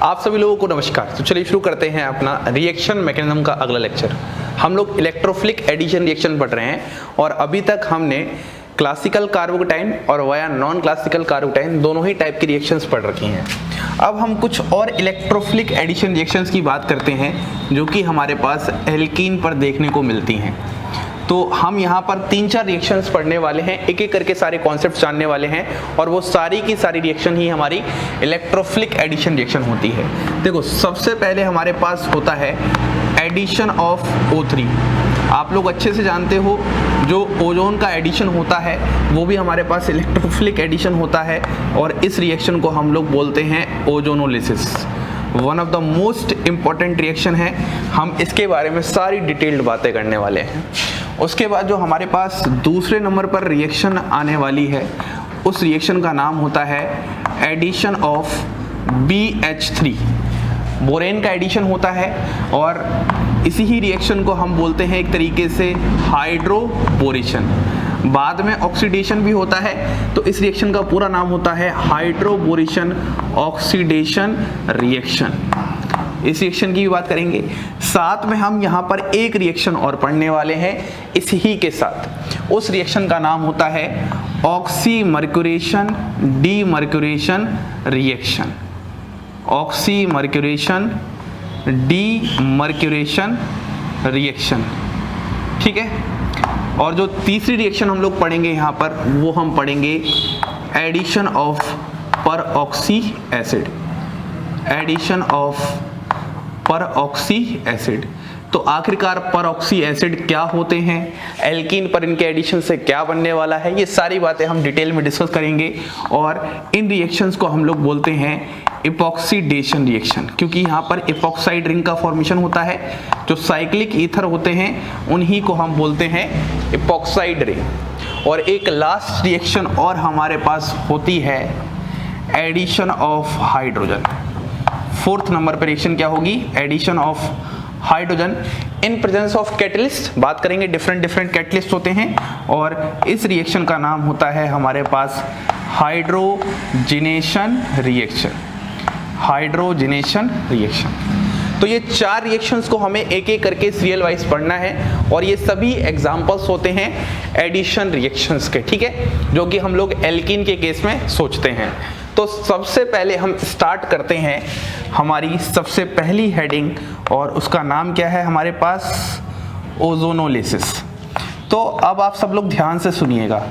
आप सभी लोगों को नमस्कार। तो चलिए शुरू करते हैं अपना रिएक्शन मैकेनिज्म का अगला लेक्चर। हम लोग इलेक्ट्रोफिलिक एडिशन रिएक्शन पढ़ रहे हैं और अभी तक हमने क्लासिकल कार्बोकेटाइन और वाया नॉन क्लासिकल कार्बोकेटाइन दोनों ही टाइप की रिएक्शंस पढ़ रखी हैं। अब हम कुछ और इलेक्ट्रोफिलिक एडिशन रिएक्शंस की बात करते हैं जो कि हमारे पास एल्कीन पर देखने को मिलती हैं। तो हम यहाँ पर 3-4 रिएक्शंस पढ़ने वाले हैं, एक एक करके सारे कॉन्सेप्ट्स जानने वाले हैं और वो सारी की सारी रिएक्शन ही हमारी इलेक्ट्रोफिलिक एडिशन रिएक्शन होती है। देखो, सबसे पहले हमारे पास होता है एडिशन ऑफ O3। आप लोग अच्छे से जानते हो जो ओजोन का एडिशन होता है वो भी हमारे पास इलेक्ट्रोफिलिक एडिशन होता है और इस रिएक्शन को हम लोग बोलते हैं ozonolysis. One of the most important reaction है, हम इसके बारे में सारी डिटेल्ड बातें करने वाले हैं। उसके बाद जो हमारे पास दूसरे नंबर पर रिएक्शन आने वाली है उस रिएक्शन का नाम होता है एडिशन ऑफ BH3। बोरेन का एडिशन होता है और इसी ही रिएक्शन को हम बोलते हैं एक तरीके से हाइड्रोबोरेशन। बाद में ऑक्सीडेशन भी होता है, तो इस रिएक्शन का पूरा नाम होता है हाइड्रोबोरेशन ऑक्सीडेशन रिएक्शन। इस रिएक्शन की भी बात करेंगे। साथ में हम यहाँ पर एक रिएक्शन और पढ़ने वाले हैं इसी ही के साथ। उस रिएक्शन का नाम होता है oxymercuration demercuration reaction. Oxymercuration demercuration reaction, ठीक है। और जो तीसरी रिएक्शन हम लोग पढ़ेंगे यहाँ पर वो हम पढ़ेंगे addition of peroxy acid. Addition of peroxy acid. तो आखिरकार परऑक्सी एसिड क्या होते हैं, एल्कीन पर इनके एडिशन से क्या बनने वाला है, ये सारी बातें हम डिटेल में डिस्कस करेंगे। और इन रिएक्शंस को हम लोग बोलते हैं इपॉक्सीडेशन रिएक्शन, क्योंकि यहाँ पर इपॉक्साइड रिंग का फॉर्मेशन होता है। जो साइक्लिक ईथर होते हैं उन्हीं को हम बोलते हैं इपॉक्साइड रिंग। और एक लास्ट रिएक्शन और हमारे पास होती है addition of hydrogen. Fourth number पर रिएक्शन क्या होगी, addition of hydrogen in presence of catalyst. बात करेंगे डिफरेंट कैटलिस्ट होते हैं और इस रिएक्शन का नाम होता है हमारे पास हाइड्रोजिनेशन रिएक्शन। Hydrogenation reaction. तो ये 4 रिएक्शंस को हमें एक एक करके सीरियल वाइज पढ़ना है और ये सभी एग्जांपल्स होते हैं एडिशन रिएक्शंस के, ठीक है, जो कि हम लोग एल्कीन के केस में सोचते हैं। तो सबसे पहले हम स्टार्ट करते हैं हमारी सबसे पहली हेडिंग और उसका नाम क्या है हमारे पास, ओजोनोलिसिस। तो अब आप सब लोग ध्यान से सुनिएगा,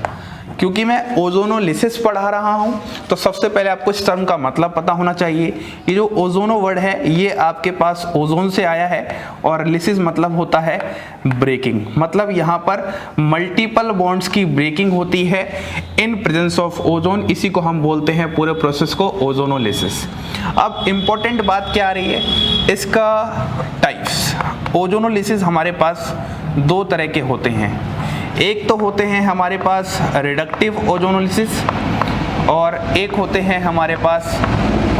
क्योंकि मैं ओजोनोलिसिस पढ़ा रहा हूं तो सबसे पहले आपको इस टर्म का मतलब पता होना चाहिए। ये जो ओजोनो वर्ड है ये आपके पास ओजोन से आया है और लिसिस मतलब होता है ब्रेकिंग। मतलब यहाँ पर मल्टीपल बॉन्ड्स की ब्रेकिंग होती है इन प्रेजेंस ऑफ ओजोन। इसी को हम बोलते हैं पूरे प्रोसेस को ओजोनोलिसिस। अब इम्पोर्टेंट बात क्या आ रही है, इसका टाइप्स। ओजोनोलिसिस हमारे पास 2 तरह के होते हैं। एक तो होते हैं हमारे पास रिडक्टिव ओजोनोलिसिस और एक होते हैं हमारे पास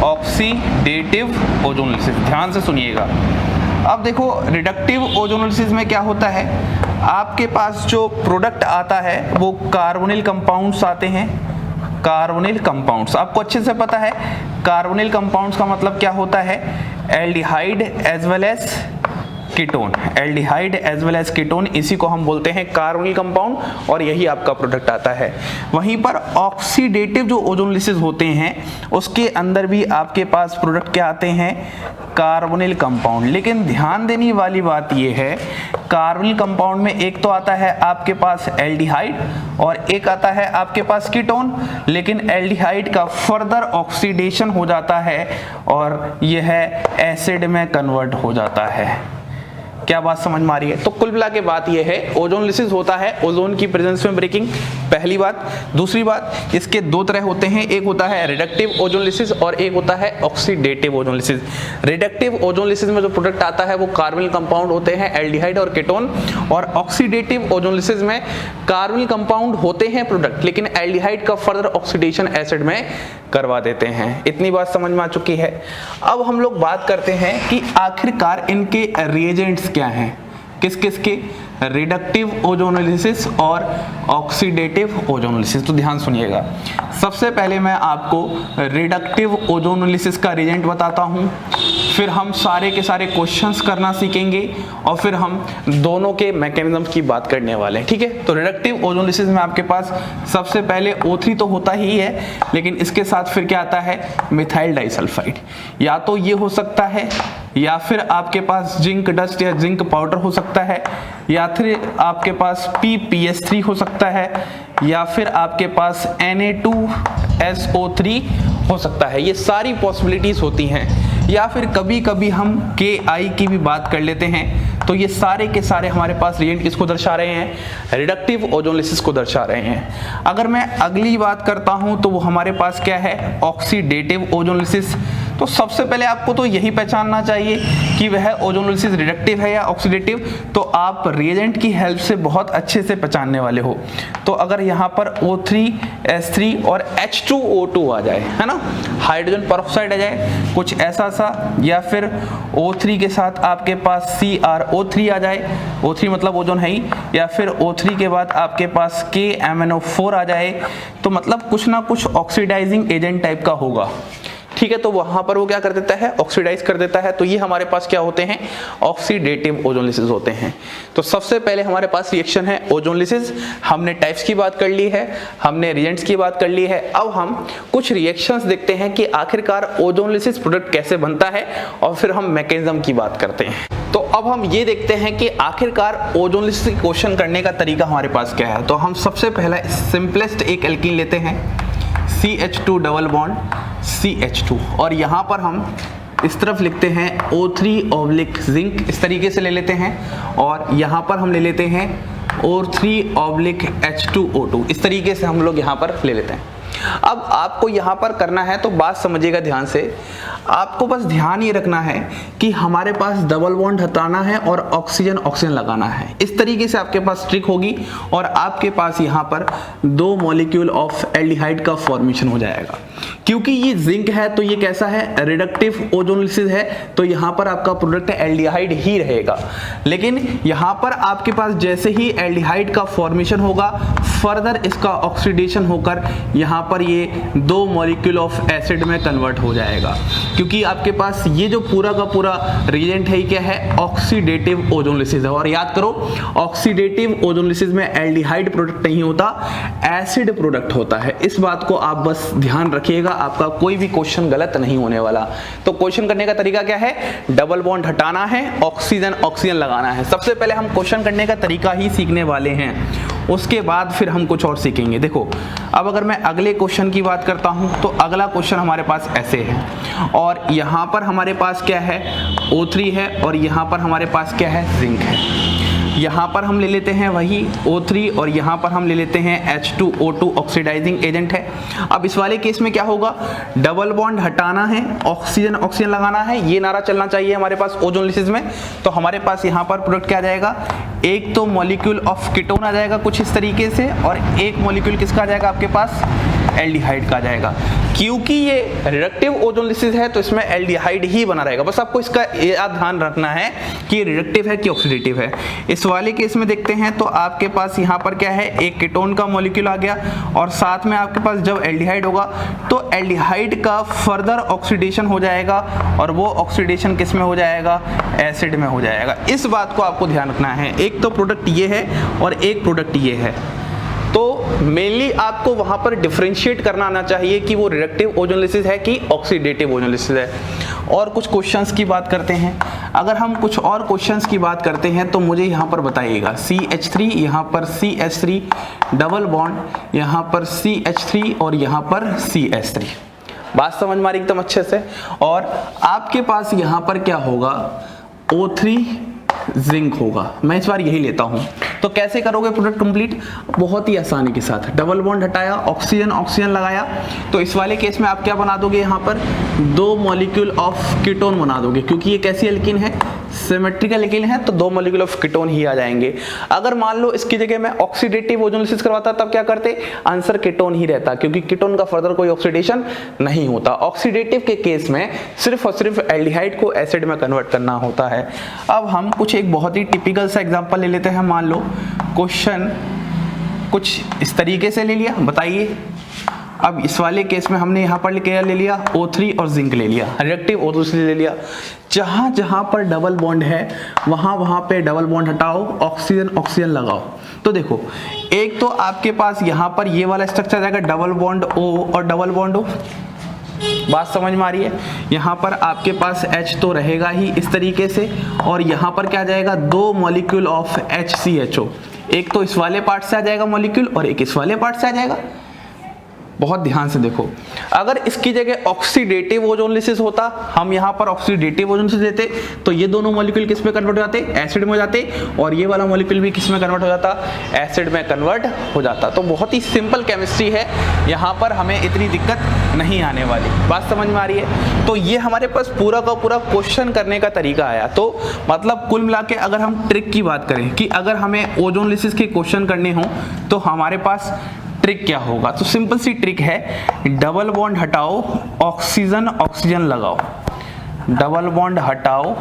ऑक्सीडेटिव ओजोनोलिसिस। ध्यान से सुनिएगा। अब देखो, रिडक्टिव ओजोनोलिसिस में क्या होता है, आपके पास जो प्रोडक्ट आता है वो कार्बोनिल कंपाउंड्स आते हैं। कार्बोनिल कंपाउंड्स आपको अच्छे से पता है। कार्बोनिल कंपाउंड्स का मतलब क्या होता है, aldehyde as well as ketone. Aldehyde as well as ketone, इसी को हम बोलते हैं कार्बोनिल कंपाउंड और यही आपका प्रोडक्ट आता है। वहीं पर ऑक्सीडेटिव जो ओजोनोलिसिस होते हैं उसके अंदर भी आपके पास प्रोडक्ट क्या आते हैं, कार्बोनिल कंपाउंड। लेकिन ध्यान देने वाली बात यह है, कार्बोनिल कंपाउंड में एक तो आता है आपके पास एल्डिहाइड और एक आता है आपके पास कीटोन, लेकिन एल्डिहाइड का फर्दर ऑक्सीडेशन हो जाता है और यह एसिड में कन्वर्ट हो जाता है। क्या बात समझ में आ रही है? तो कुल मिला के बात यह है, ओजोनोलिसिस होता है ओजोन की प्रेजेंस में ब्रेकिंग, पहली बात। दूसरी बात, इसके 2 तरह होते हैं, एक होता है रिडक्टिव ओजोनोलिसिस और एक होता है ऑक्सीडेटिव ओजोनोलिसिस। रिडक्टिव ओजोनोलिसिस में जो प्रोडक्ट आता है वो कार्बोनिल कंपाउंड होते हैं, एल्डिहाइड और कीटोन। और ऑक्सीडेटिव ओजोनोलिसिस में कार्बोनिल कंपाउंड होते हैं प्रोडक्ट, लेकिन एल्डिहाइड का फर्दर ऑक्सीडेशन एसिड में करवा देते हैं। इतनी बात समझ में आ चुकी है। अब हम लोग बात करते हैं कि आखिरकार इनके रिएजेंट्स क्या हैं। किस किस के, रिडक्टिव ओजोनोलिसिस और ऑक्सीडेटिव ओजोनोलिसिस। तो ध्यान सुनिएगा, सबसे पहले मैं आपको रिडक्टिव ओजोनोलिसिस का रिजल्ट बताता हूं, फिर हम सारे के सारे क्वेश्चंस करना सीखेंगे और फिर हम दोनों के मैकेनिज्म की बात करने वाले हैं, ठीक है। तो रिडक्टिव ओजोनोलिसिस में आपके पास सबसे पहले O3 तो होता ही है, लेकिन इसके साथ फिर क्या आता है, मिथाइल डाइसल्फाइड। या तो ये हो सकता है, या फिर आपके पास जिंक डस्ट या जिंक पाउडर हो सकता है, या फिर आपके पास PPS3 हो सकता है, या फिर आपके पास Na2SO3 हो सकता है। ये सारी पॉसिबिलिटीज होती हैं। या फिर कभी कभी हम Ki की भी बात कर लेते हैं। तो ये सारे के सारे हमारे पास रिएजेंट किसको दर्शा रहे हैं, रिडक्टिव ओजोनोलिसिस को दर्शा रहे हैं। अगर मैं अगली बात करता हूं तो वो हमारे पास क्या है, ऑक्सीडेटिव ओजोनोलिसिस। तो सबसे पहले आपको तो यही पहचानना चाहिए कि वह ओजोनोलिसिस रिडक्टिव है या ऑक्सीडेटिव। तो आप रिएजेंट की हेल्प से बहुत अच्छे से पहचानने वाले हो। तो अगर यहाँ पर O3S3 और H2O2 आ जाए, है ना, हाइड्रोजन परऑक्साइड आ जाए कुछ ऐसा सा, या फिर O3 के साथ आपके पास CrO3 आ जाए, O3 मतलब ओजोन है ही, या फिर O3 के बाद आपके पास KMnO4 आ जाए, तो मतलब कुछ ना कुछ ऑक्सीडाइजिंग एजेंट टाइप का होगा, ठीक है। तो वहां पर वो क्या कर देता है, ऑक्सीडाइज कर देता है। तो ये हमारे पास क्या होते हैं, ऑक्सीडेटिव ओजोनोलिसिस होते हैं। तो सबसे पहले हमारे पास रिएक्शन है ओजोनोलिसिस। हमने टाइप्स की बात कर ली है, हमने रिएजेंट्स की बात कर ली है। अब हम कुछ रिएक्शंस देखते हैं कि आखिरकार ओजोनोलिसिस प्रोडक्ट कैसे बनता है, और फिर हम मैकेनिज्म की बात करते हैं। तो अब हम ये देखते हैं कि आखिरकार ओजोनोलिसिस क्वेश्चन करने का तरीका हमारे पास क्या है। तो हम सबसे पहला सिंपलेस्ट एक एल्कीन लेते हैं, CH2 डबल बॉन्ड CH2, और यहाँ पर हम इस तरफ लिखते हैं O3 जिंक, इस तरीके से ले लेते हैं, और यहाँ पर हम ले लेते हैं O3 H2O2, इस तरीके से हम लोग यहाँ पर ले लेते हैं। अब आपको यहाँ पर करना है, तो बात समझिएगा ध्यान से, आपको बस ध्यान ये रखना है कि हमारे पास डबल बॉन्ड हटाना है और ऑक्सीजन ऑक्सीजन लगाना है। इस तरीके से आपके पास ट्रिक होगी और आपके पास यहाँ पर 2 मॉलिक्यूल ऑफ एल्डिहाइड का फॉर्मेशन हो जाएगा। क्योंकि ये जिंक है तो ये कैसा है, रिडक्टिव ओजोनोलिसिस है, तो यहाँ पर आपका प्रोडक्ट एल्डिहाइड ही रहेगा। लेकिन यहाँ पर आपके पास जैसे ही एल्डिहाइड का फॉर्मेशन होगा, फर्दर इसका ऑक्सीडेशन होकर यहाँ पर ये 2 मॉलिक्यूल ऑफ एसिड में कन्वर्ट हो जाएगा। क्योंकि आपके पास ये जो पूरा का पूरा रिएजेंट है, क्या है, ऑक्सीडेटिव ओजोनोलिसिस है। और याद करो, ऑक्सीडेटिव ओजोनोलिसिस में एल्डिहाइड प्रोडक्ट नहीं होता, एसिड प्रोडक्ट होता है। इस बात को आप बस ध्यान रखिएगा, आपका कोई भी क्वेश्चन गलत नहीं होने वाला। तो क्वेश्चन करने का तरीका क्या है, डबल बॉन्ड हटाना है, ऑक्सीजन ऑक्सीजन लगाना है। सबसे पहले हम क्वेश्चन करने का तरीका ही सीखने वाले हैं, उसके बाद फिर हम कुछ और सीखेंगे। देखो, अब अगर मैं अगले क्वेश्चन की बात करता हूं तो अगला क्वेश्चन हमारे पास ऐसे है, और यहां पर हमारे पास क्या है, O3 है, और यहां पर हमारे पास क्या है, जिंक है। यहाँ पर हम ले लेते हैं वही O3, और यहाँ पर हम ले लेते हैं H2O2 ऑक्सीडाइजिंग एजेंट है। अब इस वाले केस में क्या होगा, डबल बॉन्ड हटाना है, ऑक्सीजन ऑक्सीजन लगाना है, ये नारा चलना चाहिए हमारे पास ओजोनोलिसिस में। तो हमारे पास यहाँ पर प्रोडक्ट क्या आ जाएगा, एक तो मॉलिक्यूल ऑफ कीटोन आ जाएगा कुछ इस तरीके से, और एक मॉलिक्यूल किसका आ जाएगा आपके पास, एल्डिहाइड का आ जाएगा। क्योंकि ये रिडक्टिव ओजोनोलिसिस है तो इसमें एल्डिहाइड ही बना रहेगा। बस आपको इसका ध्यान रखना है कि ये रिडक्टिव है कि ऑक्सीडेटिव है। इस वाले केस में देखते हैं तो आपके पास यहाँ पर क्या है, एक कीटोन का मॉलिक्यूल आ गया, और साथ में आपके पास जब एल्डिहाइड होगा तो एल्डिहाइड का फर्दर ऑक्सीडेशन हो जाएगा, और वो ऑक्सीडेशन किस में हो जाएगा, एसिड में हो जाएगा। इस बात को आपको ध्यान रखना है। एक तो प्रोडक्ट ये है और एक प्रोडक्ट ये है, तो मेनली आपको वहां पर डिफरेंशिएट करना आना चाहिए कि वो रिडक्टिव ओजोनोलिसिस है कि ऑक्सीडेटिव ओजोनोलिसिस है। और कुछ क्वेश्चंस की बात करते हैं। अगर हम कुछ और क्वेश्चंस की बात करते हैं तो मुझे यहाँ पर बताइएगा, CH3, यहाँ पर CH3 डबल बॉन्ड, यहाँ पर CH3 और यहाँ पर CH3। बात समझ में आ रही एकदम अच्छे से। और आपके पास यहाँ पर क्या होगा, O3 जिंक होगा। मैं इस बार यही लेता हूं। तो कैसे करोगे प्रोडक्ट कंप्लीट, बहुत ही आसानी के साथ, डबल बॉन्ड हटाया, ऑक्सीजन ऑक्सीजन लगाया, तो इस वाले केस में आप क्या बना दोगे, यहाँ पर 2 मॉलिक्यूल ऑफ कीटोन बना दोगे, क्योंकि ये कैसी एल्कीन है, सिमेट्रिकल एल्केन है तो 2 मॉलिक्यूल ऑफ कीटोन ही आ जाएंगे। अगर मान लो इसकी जगह मैं ऑक्सीडेटिव ओजोनोलिसिस करवाता तब क्या करते, आंसर कीटोन ही रहता, क्योंकि कीटोन का फर्दर कोई ऑक्सीडेशन नहीं होता। ऑक्सीडेटिव के केस में सिर्फ और सिर्फ एल्डिहाइड को एसिड में कन्वर्ट करना होता है। अब हम कुछ एक बहुत ही टिपिकल सा एग्जांपल ले लेते हैं। मान लो क्वेश्चन कुछ इस तरीके से ले लिया, बताइए। अब इस वाले केस में हमने यहाँ पर क्या ले लिया, O3 और जिंक ले लिया, रिएक्टिव ओजोनोलिसिस ले लिया। जहाँ जहाँ पर डबल बॉन्ड है वहाँ पे डबल बॉन्ड हटाओ, ऑक्सीजन ऑक्सीजन लगाओ। तो देखो, एक तो आपके पास यहाँ पर ये वाला स्ट्रक्चर जाएगा, डबल बॉन्ड O और डबल बॉन्ड O। बात समझ में आ रही है। यहाँ पर आपके पास H तो रहेगा ही इस तरीके से, और यहाँ पर क्या जाएगा, 2 मॉलिक्यूल ऑफ HCHO। एक तो इस वाले पार्ट से आ जाएगा मॉलिक्यूल और एक इस वाले पार्ट से आ जाएगा। बहुत ध्यान से देखो, अगर इसकी जगह ऑक्सीडेटिव ओजोनोलिसिस होता, हम यहाँ पर ऑक्सीडेटिव ओजोनोलिसिस लेते, तो ये दोनों मॉलिक्यूल किस में कन्वर्ट हो जाते, एसिड में हो जाते, और ये वाला मॉलिक्यूल भी किस में कन्वर्ट हो जाता, एसिड में कन्वर्ट हो जाता। तो बहुत ही सिंपल केमिस्ट्री है, यहाँ पर हमें इतनी दिक्कत नहीं आने वाली। बात समझ में आ रही है। तो ये हमारे पास पूरा का पूरा क्वेश्चन करने का तरीका आया। तो मतलब कुल मिला के अगर हम ट्रिक की बात करें कि अगर हमें ओजोनोलिसिस के क्वेश्चन करने हों तो हमारे पास ट्रिक क्या होगा, तो सिंपल सी ट्रिक है, डबल बॉन्ड हटाओ, ऑक्सीजन ऑक्सीजन लगाओ, डबल बॉन्ड हटाओ,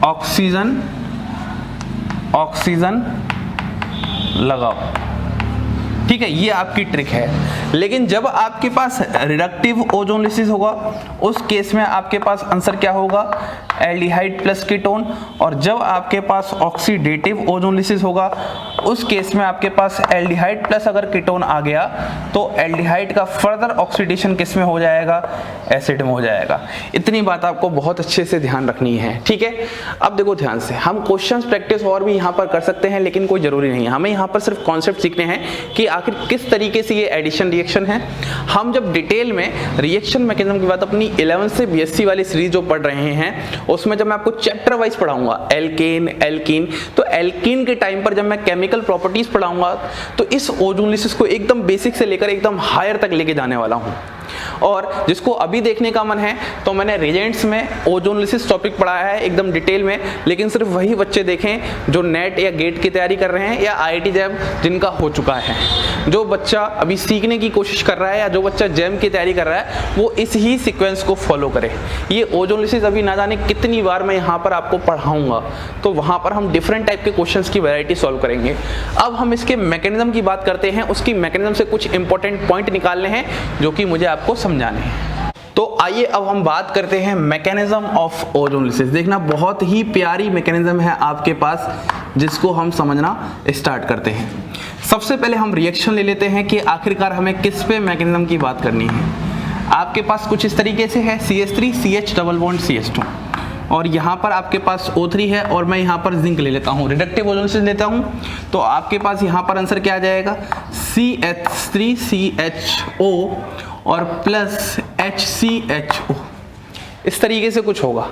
ऑक्सीजन ऑक्सीजन लगाओ। ठीक है, ये आपकी ट्रिक है। लेकिन जब आपके पास रिडक्टिव ओजोनोलिसिस होगा उस केस में आपके पास आंसर क्या होगा, एल्डिहाइड प्लस कीटोन। और जब आपके पास ऑक्सीडेटिव ओजोनोलिसिस होगा उस केस में आपके पास एल्डिहाइड प्लस अगर कीटोन आ गया तो एल्डिहाइड का फर्दर ऑक्सीडेशन किस में हो जाएगा, एसिड में हो जाएगा। इतनी बात आपको बहुत अच्छे से ध्यान रखनी है। ठीक है, अब देखो ध्यान से, हम क्वेश्चंस प्रैक्टिस और भी यहाँ पर कर सकते हैं लेकिन कोई जरूरी नहीं है। हमें यहाँ पर सिर्फ कॉन्सेप्ट सीखने हैं कि आखिर किस तरीके से ये एडिशन रिएक्शन है। हम जब डिटेल में रिएक्शन मैकेनिज्म की बात अपनी 11 से बीएससी वाली सीरीज जो पढ़ रहे हैं उसमें जब मैं आपको चैप्टर वाइज पढ़ाऊंगा एल्केन एल्कीन, तो एल्कीन के टाइम पर जब मैं केमिकल प्रॉपर्टीज पढ़ाऊंगा तो इस ओजोनोलिसिस को एकदम बेसिक से लेकर एकदम हायर तक लेके जाने वाला हूं। और जिसको अभी देखने का मन है तो मैंने रिजेंट्स में ओजोनोलिसिस टॉपिक पढ़ाया है एकदम डिटेल में, लेकिन सिर्फ वही बच्चे देखें जो नेट या गेट की तैयारी कर रहे हैं या आईआईटी जैम जिनका हो चुका है। जो बच्चा अभी सीखने की कोशिश कर रहा है या जो बच्चा जैम की तैयारी कर रहा है वो इस ही सीक्वेंस को फॉलो करे। ये ओजोनोलिसिस अभी ना जाने कितनी बार मैं यहाँ पर आपको पढ़ाऊंगा, तो वहाँ पर हम डिफरेंट टाइप के क्वेश्चंस की वैरायटी सॉल्व करेंगे। अब हम इसके मैकेनिज्म की बात करते हैं, उसकी मैकेनिज्म से कुछ इंपॉर्टेंट पॉइंट निकालने हैं जो कि मुझे आपको समझाने हैं। तो आइए अब हम बात करते हैं मैकेनिज्म ऑफ ओजोनोलिसिस। देखना बहुत ही प्यारी मैकेनिज्म है आपके पास जिसको हम समझना स्टार्ट करते हैं। सबसे पहले हम रिएक्शन ले लेते हैं कि आखिरकार हमें किस पे मैकेनिज्म की बात करनी है। आपके पास कुछ इस तरीके से है CH3 CH double bond CH2 और यहाँ पर आपके पास O3 है और मैं यहाँ पर जिंक ले लेता हूँ, रिडक्टिव ओजोनोलिसिस लेता हूँ, तो आपके पास यहाँ पर आंसर क्या आ जाएगा CH3CHO और प्लस HCHO। इस तरीके से कुछ होगा।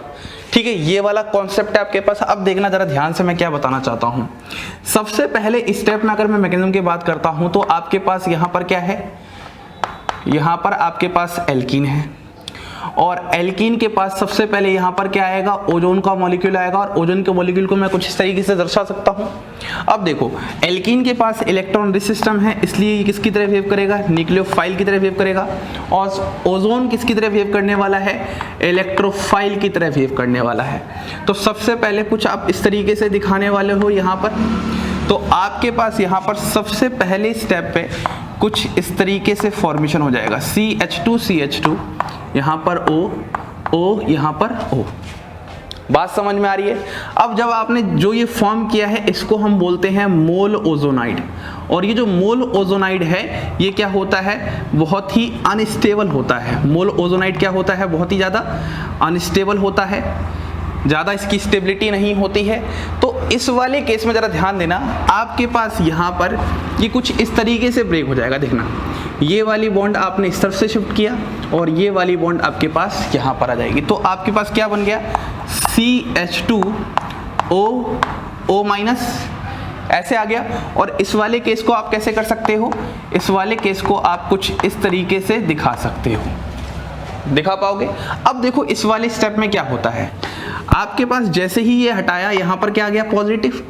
ठीक है, ये वाला कॉन्सेप्ट है आपके पास। अब देखना जरा ध्यान से मैं क्या बताना चाहता हूँ। सबसे पहले स्टेप में अगर मैं मैकेनिज्म की बात करता हूँ तो आपके पास यहाँ पर क्या है, यहाँ पर आपके पास एल्कीन है और एल्कीन के पास सबसे पहले यहाँ पर क्या आएगा, ओजोन का मॉलिक्यूल आएगा और ओजोन के मॉलिक्यूल को मैं कुछ इस तरीके से दर्शा सकता हूँ। अब देखो एल्कीन के पास इलेक्ट्रॉन रिच सिस्टम है इसलिए ये किसकी तरह बिहेव करेगा, न्यूक्लियोफाइल की तरह बिहेव करेगा, और ओजोन किसकी तरह बिहेव करने वाला है, इलेक्ट्रोफाइल की तरह बिहेव करने वाला है। तो सबसे पहले कुछ आप इस तरीके से दिखाने वाले हो यहाँ पर, तो आपके पास यहाँ पर सबसे पहले स्टेप पे कुछ इस तरीके से फॉर्मेशन हो जाएगा CH2 यहाँ पर O यहाँ पर O। बात समझ में आ रही है। अब जब आपने जो ये फॉर्म किया है इसको हम बोलते हैं मोल ओजोनाइड, और ये जो मोल ओजोनाइड है ये क्या होता है, बहुत ही अनस्टेबल होता है। मोल ओजोनाइड क्या होता है, बहुत ही ज़्यादा अनस्टेबल होता है, ज़्यादा इसकी स्टेबिलिटी नहीं होती है। तो इस वाले केस में ज़रा ध्यान देना, आपके पास यहाँ पर ये कुछ इस तरीके से ब्रेक हो जाएगा। देखना ये वाली बॉन्ड आपने इस तरफ से शिफ्ट किया और ये वाली बॉन्ड आपके पास यहाँ पर आ जाएगी। तो आपके पास क्या बन गया, CH2O माइनस ऐसे आ गया। और इस वाले केस को आप कैसे कर सकते हो, इस वाले केस को आप कुछ इस तरीके से दिखा सकते हो, दिखा पाओगे। अब देखो इस वाले स्टेप में क्या होता है, आपके पास जैसे ही ये हटाया, यहाँ पर क्या आ गया पॉजिटिव,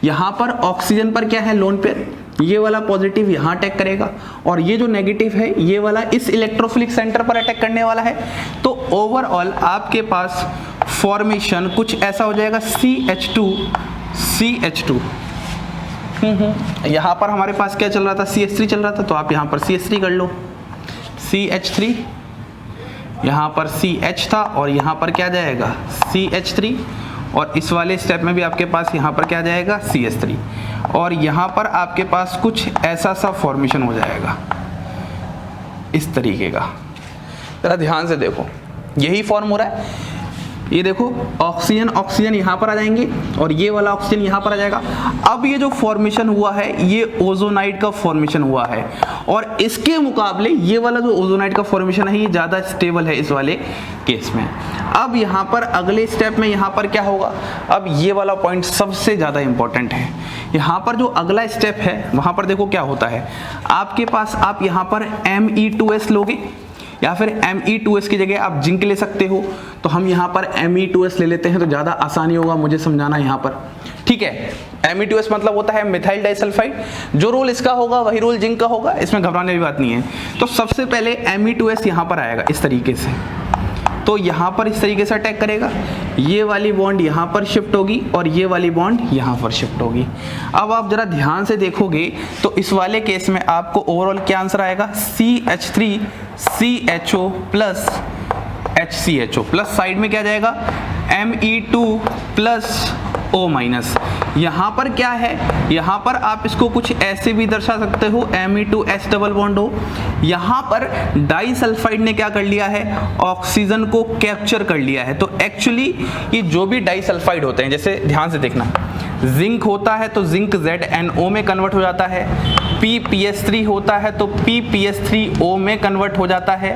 यहाँ पर ऑक्सीजन पर क्या है लोन पेयर, ये वाला पॉजिटिव यहाँ अटैक करेगा और ये जो नेगेटिव है ये वाला इस इलेक्ट्रोफिलिक सेंटर पर अटैक करने वाला है। तो ओवरऑल आपके पास फॉर्मेशन कुछ ऐसा हो जाएगा CH2 यहाँ पर हमारे पास क्या चल रहा था, CH3 चल रहा था, तो आप यहाँ पर CH3 कर लो, CH3, यहाँ पर CH था और यहाँ पर क्या जाएगा CH3, और इस वाले स्टेप में भी आपके पास यहाँ पर क्या जाएगा CH3, और यहाँ पर आपके पास कुछ ऐसा सा फॉर्मेशन हो जाएगा इस तरीके का। जरा ध्यान से देखो, यही फॉर्म हो रहा है, ये देखो ऑक्सीजन ऑक्सीजन यहाँ पर आ जाएंगे और ये वाला ऑक्सीजन यहाँ पर आ जाएगा। अब ये जो फॉर्मेशन हुआ है ये ओजोनाइड का फॉर्मेशन हुआ है, और इसके मुकाबले ये वाला जो ओजोनाइड का फॉर्मेशन है ये ज़्यादा स्टेबल है इस वाले केस में। अब यहाँ पर अगले स्टेप में यहाँ पर क्या होगा, अब ये वाला पॉइंट सबसे ज़्यादा इंपॉर्टेंट है। यहाँ पर जो अगला स्टेप है वहाँ पर देखो क्या होता है, आपके पास आप यहाँ पर Me2S लोगे या फिर Me2S की जगह आप जिंक ले सकते हो, तो हम यहाँ पर Me2S ले लेते हैं तो ज़्यादा आसानी होगा मुझे समझाना यहाँ पर, ठीक है। Me2S मतलब होता है मिथाइल डाइसल्फाइड, जो रोल इसका होगा वही रोल जिंक का होगा, इसमें घबराने की बात नहीं है। तो सबसे पहले Me2S यहाँ पर आएगा इस तरीके से, तो यहाँ पर इस तरीके से अटैक करेगा, ये वाली बॉन्ड यहाँ पर शिफ्ट होगी और ये वाली बॉन्ड यहाँ पर शिफ्ट होगी। अब आप जरा ध्यान से देखोगे तो इस वाले केस में आपको ओवरऑल क्या आंसर आएगा, CH3CHO plus HCHO plus side में क्या जाएगा Me2 प्लस O माइनस। यहाँ पर क्या है, यहाँ पर आप इसको कुछ ऐसे भी दर्शा सकते हो, Me2H डबल बॉन्ड हो। यहाँ पर डाइसल्फाइड ने क्या कर लिया है, ऑक्सीजन को कैप्चर कर लिया है। तो एक्चुअली ये जो भी डाइसल्फाइड होते हैं, जैसे ध्यान से देखना, जिंक होता है तो जिंक ZnO में कन्वर्ट हो जाता है, PPS3 होता है तो PPS3O में कन्वर्ट हो जाता है।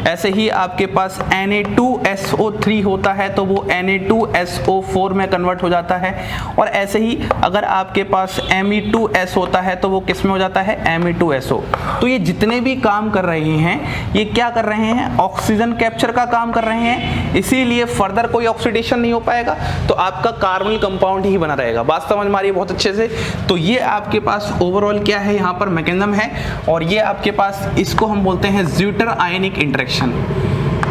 ऐसे ही आपके पास Na2SO3 होता है तो वो Na2SO4 में कन्वर्ट हो जाता है, और ऐसे ही अगर आपके पास Me2S होता है तो वो किस में हो जाता है, Me2SO। तो ये जितने भी काम कर रहे हैं ये क्या कर रहे हैं, ऑक्सीजन कैप्चर का काम कर रहे हैं, इसीलिए फर्दर कोई ऑक्सीडेशन नहीं हो पाएगा, तो आपका कार्बोनिल कंपाउंड ही बना रहेगा। बात समझ में आ रही है बहुत अच्छे से। तो ये आपके पास ओवरऑल क्या है, यहाँ पर मैकेनिज्म है, और ये आपके पास इसको हम बोलते हैं ज्यूटर आयनिक इंटरेक्शन।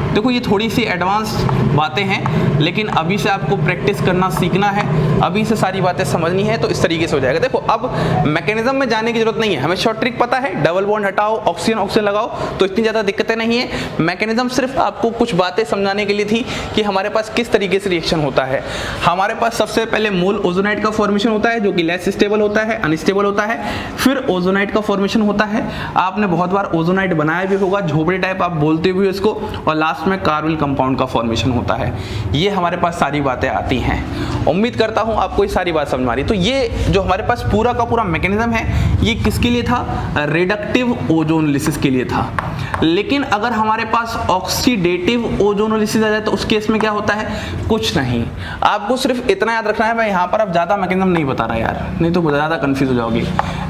देखो ये थोड़ी सी एडवांस बातें हैं, लेकिन अभी से आपको प्रैक्टिस करना सीखना है, अभी से सारी बातें समझनी है, तो इस तरीके से हो जाएगा। देखो अब मैकेनिज्म में जाने की जरूरत नहीं है, हमें शॉर्ट ट्रिक पता है, डबल बॉन्ड हटाओ, ऑक्सीजन ऑक्सीजन लगाओ, तो इतनी ज़्यादा दिक्कतें नहीं है। मैकेनिज्म सिर्फ आपको कुछ बातें समझाने के लिए थी कि हमारे पास किस तरीके से रिएक्शन होता है। हमारे पास सबसे पहले मूल ओजोनाइड का फॉर्मेशन होता है जो कि लेस स्टेबल होता है, अनस्टेबल होता है, फिर ओजोनाइड का फॉर्मेशन होता है, आपने बहुत बार ओजोनाइड बनाया भी होगा, झोपड़ी टाइप आप बोलते भी हो इसको, और लास्ट में कार्बोनिल कंपाउंड का फॉर्मेशन होता है। ये हमारे पास सारी बातें आती हैं। उम्मीद करता हूं आपको ये सारी बात समझ में आ रही। तो ये जो हमारे पास पूरा का पूरा मैकेनिज्म है ये किसके लिए था, रिडक्टिव ओजोनोलिसिस के लिए था। लेकिन अगर हमारे पास ऑक्सीडेटिव ओजोनोलिसिस आ जाए तो उस केस में क्या होता है, कुछ नहीं, आपको सिर्फ इतना याद रखना है। मैं यहाँ पर अब ज़्यादा मैकेनिज्म नहीं बता रहा यार, नहीं तो ज़्यादा कंफ्यूज हो जाओगे।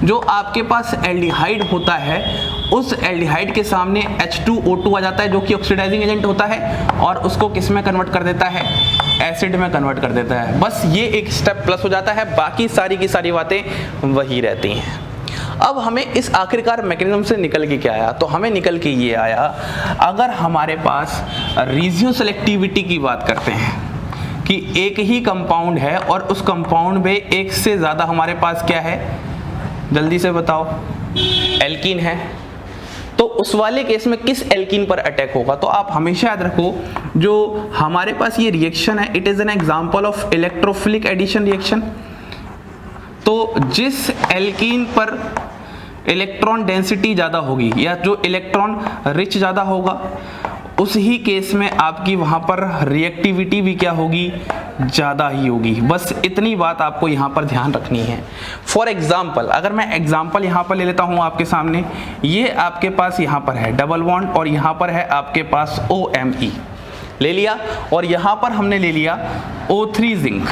जो आपके पास एल्डिहाइड होता है उस एल्डिहाइड के सामने H2O2 आ जाता है जो कि ऑक्सीडाइजिंग एजेंट होता है, और उसको किस में कन्वर्ट कर देता है, एसिड में कन्वर्ट कर देता है। बस ये एक स्टेप प्लस हो जाता है, बाकी सारी की सारी बातें वही रहती हैं। अब हमें इस आखिरकार मैकेनिज्म से निकल के क्या आया, तो हमें निकल के ये आया, अगर हमारे पास रिजियो सेलेक्टिविटी की बात करते हैं कि एक ही कंपाउंड है और उस कंपाउंड में एक से ज़्यादा हमारे पास क्या है, जल्दी से बताओ, एल्कीन है, तो उस वाले केस में किस एल्कीन पर अटैक होगा। तो आप हमेशा याद रखो जो हमारे पास ये रिएक्शन है it is an example of electrophilic addition reaction. तो जिस एल्कीन पर इलेक्ट्रॉन डेंसिटी ज़्यादा होगी या जो इलेक्ट्रॉन रिच ज़्यादा होगा उस ही केस में आपकी वहाँ पर रिएक्टिविटी भी क्या होगी, ज़्यादा ही होगी। बस इतनी बात आपको यहाँ पर ध्यान रखनी है। फॉर एग्जाम्पल अगर मैं एग्जाम्पल यहाँ पर ले लेता हूँ आपके सामने, ये आपके पास यहाँ पर है डबल बॉन्ड और यहाँ पर है आपके पास OMe ले लिया, और यहाँ पर हमने ले लिया O3 जिंक,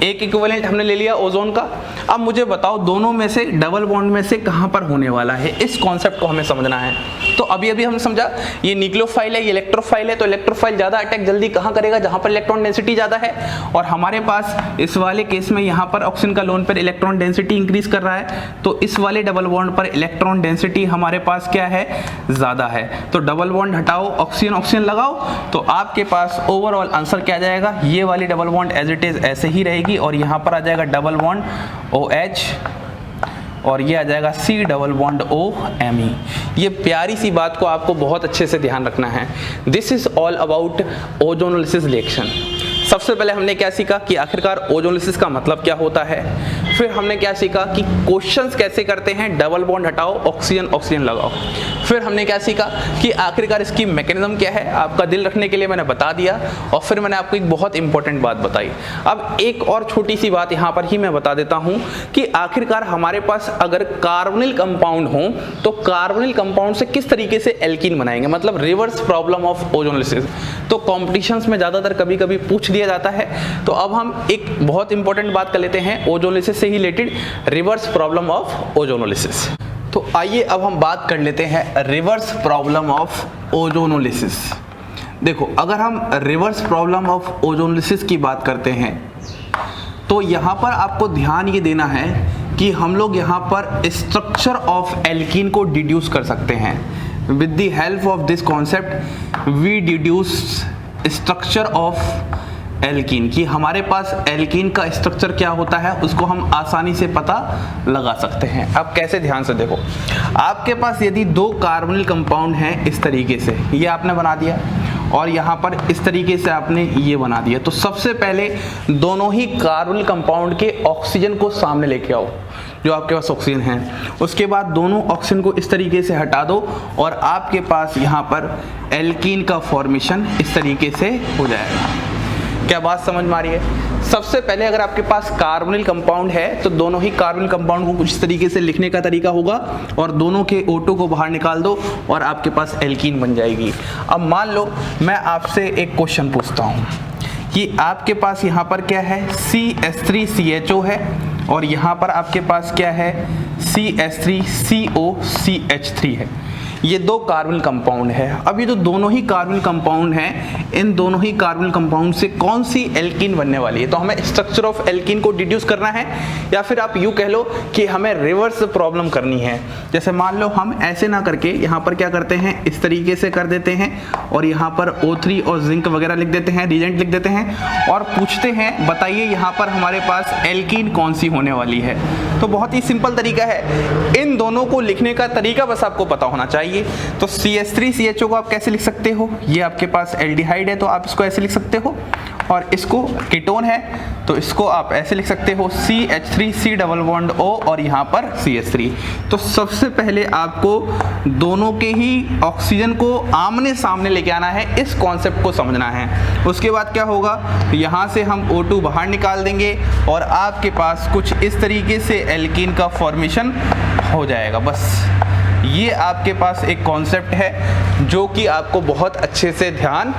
एक इक्विवेलेंट हमने ले लिया ओजोन का। अब मुझे बताओ दोनों में से डबल बॉन्ड में से कहाँ पर होने वाला है, इस कॉन्सेप्ट को हमें समझना है। तो अभी अभी हमने समझा ये न्यूक्लियोफाइल है, ये इलेक्ट्रोफाइल है। तो इलेक्ट्रोफाइल ज़्यादा अटैक जल्दी कहाँ करेगा? जहाँ पर इलेक्ट्रॉन डेंसिटी ज़्यादा है। और हमारे पास इस वाले केस में यहाँ पर ऑक्सीजन का लोन पर इलेक्ट्रॉन डेंसिटी इंक्रीज कर रहा है, तो इस वाले डबल बॉन्ड पर इलेक्ट्रॉन डेंसिटी हमारे पास क्या है? ज़्यादा है। तो डबल बॉन्ड हटाओ, ऑक्सीजन ऑक्सीजन लगाओ, तो आपके पास ओवरऑल आंसर क्या आ जाएगा? ये वाली double bond as it is ऐसे ही रहेगी और यहाँ पर आ जाएगा डबल बॉन्ड OH और ये आ जाएगा C डबल बॉन्ड OMe। ये प्यारी सी बात को आपको बहुत अच्छे से ध्यान रखना है। This is all about ozonolysis reaction. सबसे पहले हमने क्या सीखा कि आखिरकार ओजोनोलिसिस का मतलब क्या होता है। फिर हमने क्या सीखा कि क्वेश्चंस कैसे करते हैं, डबल बॉन्ड हटाओ, ऑक्सीजन ऑक्सीजन लगाओ। फिर हमने क्या सीखा कि आखिरकार इसकी मैकेनिज्म क्या है, आपका दिल रखने के लिए मैंने बता दिया। और फिर मैंने आपको एक बहुत इंपॉर्टेंट बात बताई। अब एक और छोटी सी बात यहाँ पर ही मैं बता देता हूँ कि आखिरकार हमारे पास अगर कार्बोनिल कंपाउंड हो तो कार्बोनिल कंपाउंड से किस तरीके से एल्कीन बनाएंगे, मतलब रिवर्स प्रॉब्लम ऑफ ओजोनोलिसिस। तो कॉम्पिटिशन्स में ज़्यादातर कभी कभी पूछ दिया जाता है। तो अब हम एक बहुत इंपॉर्टेंट बात कर लेते हैं ओजोनोलिसिस से ही related, reverse problem of ozonolysis. तो आइए अब हम बात कर लेते हैं रिवर्स प्रॉब्लम ऑफ ओजोनोलिसिस। देखो, अगर हम रिवर्स प्रॉब्लम ऑफ ओजोनोलिसिस की बात करते हैं तो यहाँ पर आपको ध्यान ये देना है कि हम लोग यहाँ पर स्ट्रक्चर ऑफ एल्कीन को डिड्यूस कर सकते हैं। With the help of this concept we deduce structure of alkene, कि हमारे पास एल्कीन का स्ट्रक्चर क्या होता है उसको हम आसानी से पता लगा सकते हैं। अब कैसे, ध्यान से देखो, आपके पास यदि दो कार्बोनिल कंपाउंड हैं इस तरीके से, ये आपने बना दिया और यहाँ पर इस तरीके से आपने ये बना दिया, तो सबसे पहले दोनों ही कार्बोनिल कंपाउंड के ऑक्सीजन को सामने लेके आओ, जो आपके पास ऑक्सीजन है। उसके बाद दोनों ऑक्सीजन को इस तरीके से हटा दो और आपके पास यहाँ पर एल्कीन का फॉर्मेशन इस तरीके से हो जाएगा। क्या बात समझ में आ रही है? सबसे पहले अगर आपके पास कार्बोनिल कंपाउंड है तो दोनों ही कार्बोनिल कंपाउंड को कुछ इस तरीके से लिखने का तरीका होगा और दोनों के O2 को बाहर निकाल दो और आपके पास एल्कीन बन जाएगी। अब मान लो मैं आपसे एक क्वेश्चन पूछता हूँ कि आपके पास यहाँ पर क्या है, CH3CHO है और यहाँ पर आपके पास क्या है, CH3COCH3 है। ये दो कार्बोनिल कंपाउंड है। अब ये जो दोनों ही कार्बोनिल कंपाउंड हैं, इन दोनों ही कार्बोनिल कंपाउंड से कौन सी एल्कीन बनने वाली है? तो हमें स्ट्रक्चर ऑफ एल्कीन को डिड्यूस करना है, या फिर आप यूँ कह लो कि हमें रिवर्स प्रॉब्लम करनी है। जैसे मान लो हम ऐसे ना करके यहाँ पर क्या करते हैं, इस तरीके से कर देते हैं और यहाँ पर O3 और जिंक वगैरह लिख देते हैं, रिएजेंट लिख देते हैं और पूछते हैं बताइए यहाँ पर हमारे पास एल्कीन कौन सी होने वाली है। तो बहुत ही सिंपल तरीका है, इन दोनों को लिखने का तरीका बस आपको पता होना चाहिए। तो CH3CHO को आप कैसे लिख सकते हो, ये आपके पास एल्डिहाइड है तो आप इसको ऐसे लिख सकते हो, और इसको कीटोन है तो इसको आप ऐसे लिख सकते हो CH3C डबल बॉन्ड O और यहाँ पर CH3। तो सबसे पहले आपको दोनों के ही ऑक्सीजन को आमने सामने लेके आना है, इस कॉन्सेप्ट को समझना है। उसके बाद क्या होगा, यहाँ से हम O2 बाहर निकाल देंगे और आपके पास कुछ इस तरीके से एल्कीन का फॉर्मेशन हो जाएगा। बस ये आपके पास एक कॉन्सेप्ट है जो कि आपको बहुत अच्छे से ध्यान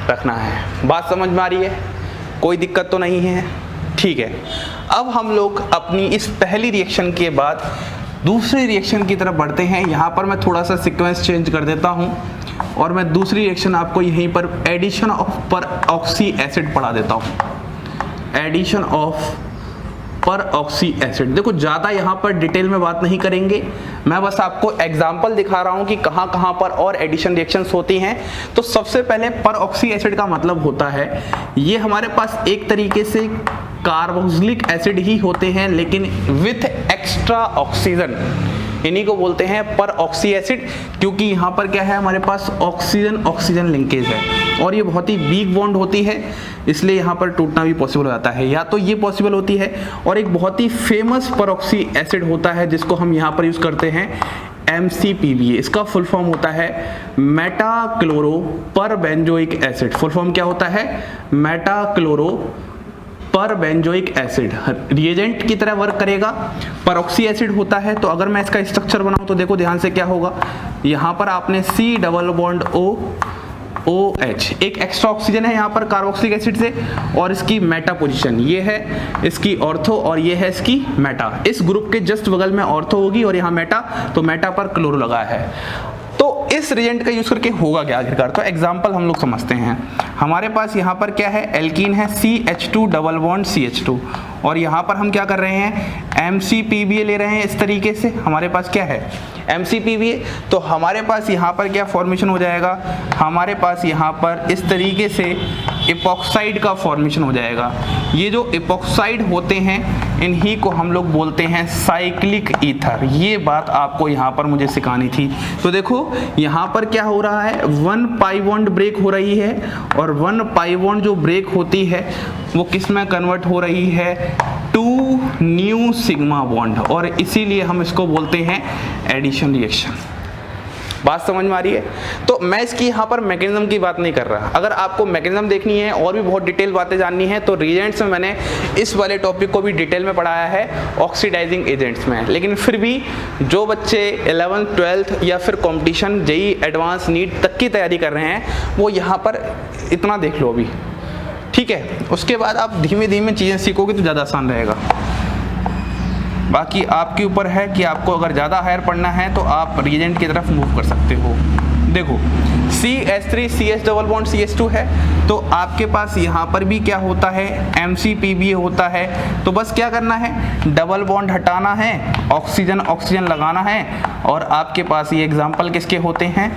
रखना है। बात समझ में आ रही है? कोई दिक्कत तो नहीं है? ठीक है। अब हम लोग अपनी इस पहली रिएक्शन के बाद दूसरी रिएक्शन की तरफ बढ़ते हैं। यहाँ पर मैं थोड़ा सा सीक्वेंस चेंज कर देता हूँ और मैं दूसरी रिएक्शन आपको यहीं पर एडिशन ऑफ परऑक्सी एसिड पढ़ा देता हूँ। Addition of peroxy acid. देखो, ज़्यादा यहाँ पर डिटेल में बात नहीं करेंगे, मैं बस आपको एग्जांपल दिखा रहा हूँ कि कहाँ कहाँ पर और एडिशन रिएक्शंस होती हैं। तो सबसे पहले परऑक्सी एसिड का मतलब होता है, ये हमारे पास एक तरीके से कार्बोक्सिलिक एसिड ही होते हैं लेकिन विथ एक्स्ट्रा ऑक्सीजन, इन्हीं को बोलते हैं परऑक्सी एसिड, क्योंकि यहाँ पर क्या है, हमारे पास ऑक्सीजन ऑक्सीजन लिंकेज है और ये बहुत ही वीक बॉन्ड होती है, इसलिए यहाँ पर टूटना भी पॉसिबल हो जाता है। या तो ये पॉसिबल होती है, और एक बहुत ही फेमस परऑक्सी एसिड होता है जिसको हम यहाँ पर यूज़ करते हैं MCPBA। इसका फुल फॉर्म होता है मेटा क्लोरो पर बेंजोइक एसिड। फुल फॉर्म क्या होता है? मेटा क्लोरो पर बेंजोइक एसिड। रिएजेंट की तरह वर्क करेगा, परऑक्सी एसिड होता है। तो अगर मैं इसका स्ट्रक्चर बनाऊं तो देखो ध्यान से क्या होगा, यहाँ पर आपने C डबल बॉन्ड OH, एक एक्स्ट्रा ऑक्सीजन है यहाँ पर कार्बोक्सिलिक एसिड से, और इसकी मेटा पोजीशन ये है, इसकी ऑर्थो और ये है इसकी मेटा। इस ग्रुप के जस्ट बगल में ऑर्थो होगी और यहाँ मेटा, तो मेटा पर क्लोरो लगा है। तो इस रिएजेंट का यूज करके होगा क्या आखिरकार, तो एग्जांपल हम लोग समझते हैं। हमारे पास यहाँ पर क्या है, एल्कीन है CH2 डबल बॉन्ड CH2, और यहाँ पर हम क्या कर रहे हैं, MCPBA ले रहे हैं। इस तरीके से हमारे पास क्या है, MCPBA। तो हमारे पास यहाँ पर क्या फॉर्मेशन हो जाएगा, हमारे पास यहाँ पर इस तरीके से इपॉक्साइड का फॉर्मेशन हो जाएगा। ये जो इपॉक्साइड होते हैं इन्हीं को हम लोग बोलते हैं साइक्लिक ईथर। ये बात आपको यहाँ पर मुझे सिखानी थी। तो देखो यहाँ पर क्या हो रहा है, 1 पाई बॉन्ड ब्रेक हो रही है, और 1 पाई बॉन्ड जो ब्रेक होती है वो किस में कन्वर्ट हो रही है, 2 न्यू सिग्मा बॉन्ड, और इसीलिए हम इसको बोलते हैं एडिशन रिएक्शन। बात समझ में आ रही है। तो मैं इसकी यहाँ पर मैकेनिज्म की बात नहीं कर रहा। अगर आपको मैकेनिज्म देखनी है और भी बहुत डिटेल बातें जाननी है तो रिएजेंट्स में मैंने इस वाले टॉपिक को भी डिटेल में पढ़ाया है ऑक्सीडाइजिंग एजेंट्स में। लेकिन फिर भी जो बच्चे 11th 12th या फिर कॉम्पिटिशन जेई एडवांस नीट तक की तैयारी कर रहे हैं वो यहाँ पर इतना देख लो अभी, ठीक है। उसके बाद आप धीमे धीमे चीज़ें सीखोगे तो ज़्यादा आसान रहेगा। बाकी आपके ऊपर है कि आपको अगर ज़्यादा हायर पढ़ना है तो आप रिएजेंट की तरफ मूव कर सकते हो। देखो CH3 CH double bond CH2 है, तो आपके पास यहाँ पर भी क्या होता है, MCPBA होता है। तो बस क्या करना है, डबल बॉन्ड हटाना है, ऑक्सीजन ऑक्सीजन लगाना है, और आपके पास ये एग्जाम्पल किसके होते हैं,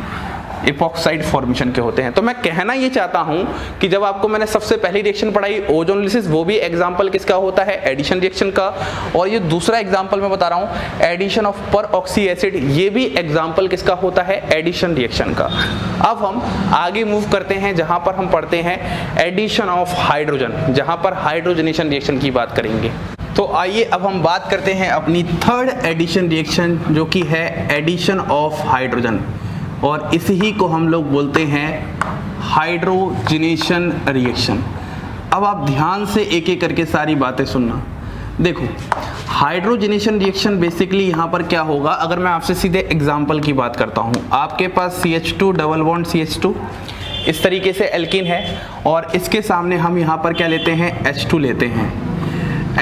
इपॉक्साइड फॉर्मेशन के होते हैं। तो मैं कहना ये चाहता हूं कि जब आपको मैंने सबसे पहली रिएक्शन पढ़ाई ओजोनलिसिस, वो भी एग्जांपल किसका होता है, एडिशन रिएक्शन का, और ये दूसरा एग्जांपल मैं बता रहा हूं एडिशन ऑफ परऑक्सी एसिड, ये भी एग्जांपल किसका होता है, एडिशन रिएक्शन का। अब हम आगे मूव करते हैं जहां पर हम पढ़ते हैं एडिशन ऑफ हाइड्रोजन, जहां पर हाइड्रोजनेशन रिएक्शन की बात करेंगे। तो आइए अब हम बात करते हैं अपनी थर्ड एडिशन रिएक्शन जो कि है एडिशन ऑफ हाइड्रोजन, और इसी को हम लोग बोलते हैं हाइड्रोजनेशन रिएक्शन। अब आप ध्यान से एक एक करके सारी बातें सुनना। देखो हाइड्रोजनेशन रिएक्शन बेसिकली यहाँ पर क्या होगा, अगर मैं आपसे सीधे एग्जांपल की बात करता हूँ, आपके पास CH2 डबल बॉन्ड CH2 इस तरीके से एल्कीन है, और इसके सामने हम यहाँ पर क्या लेते हैं, H2 लेते हैं।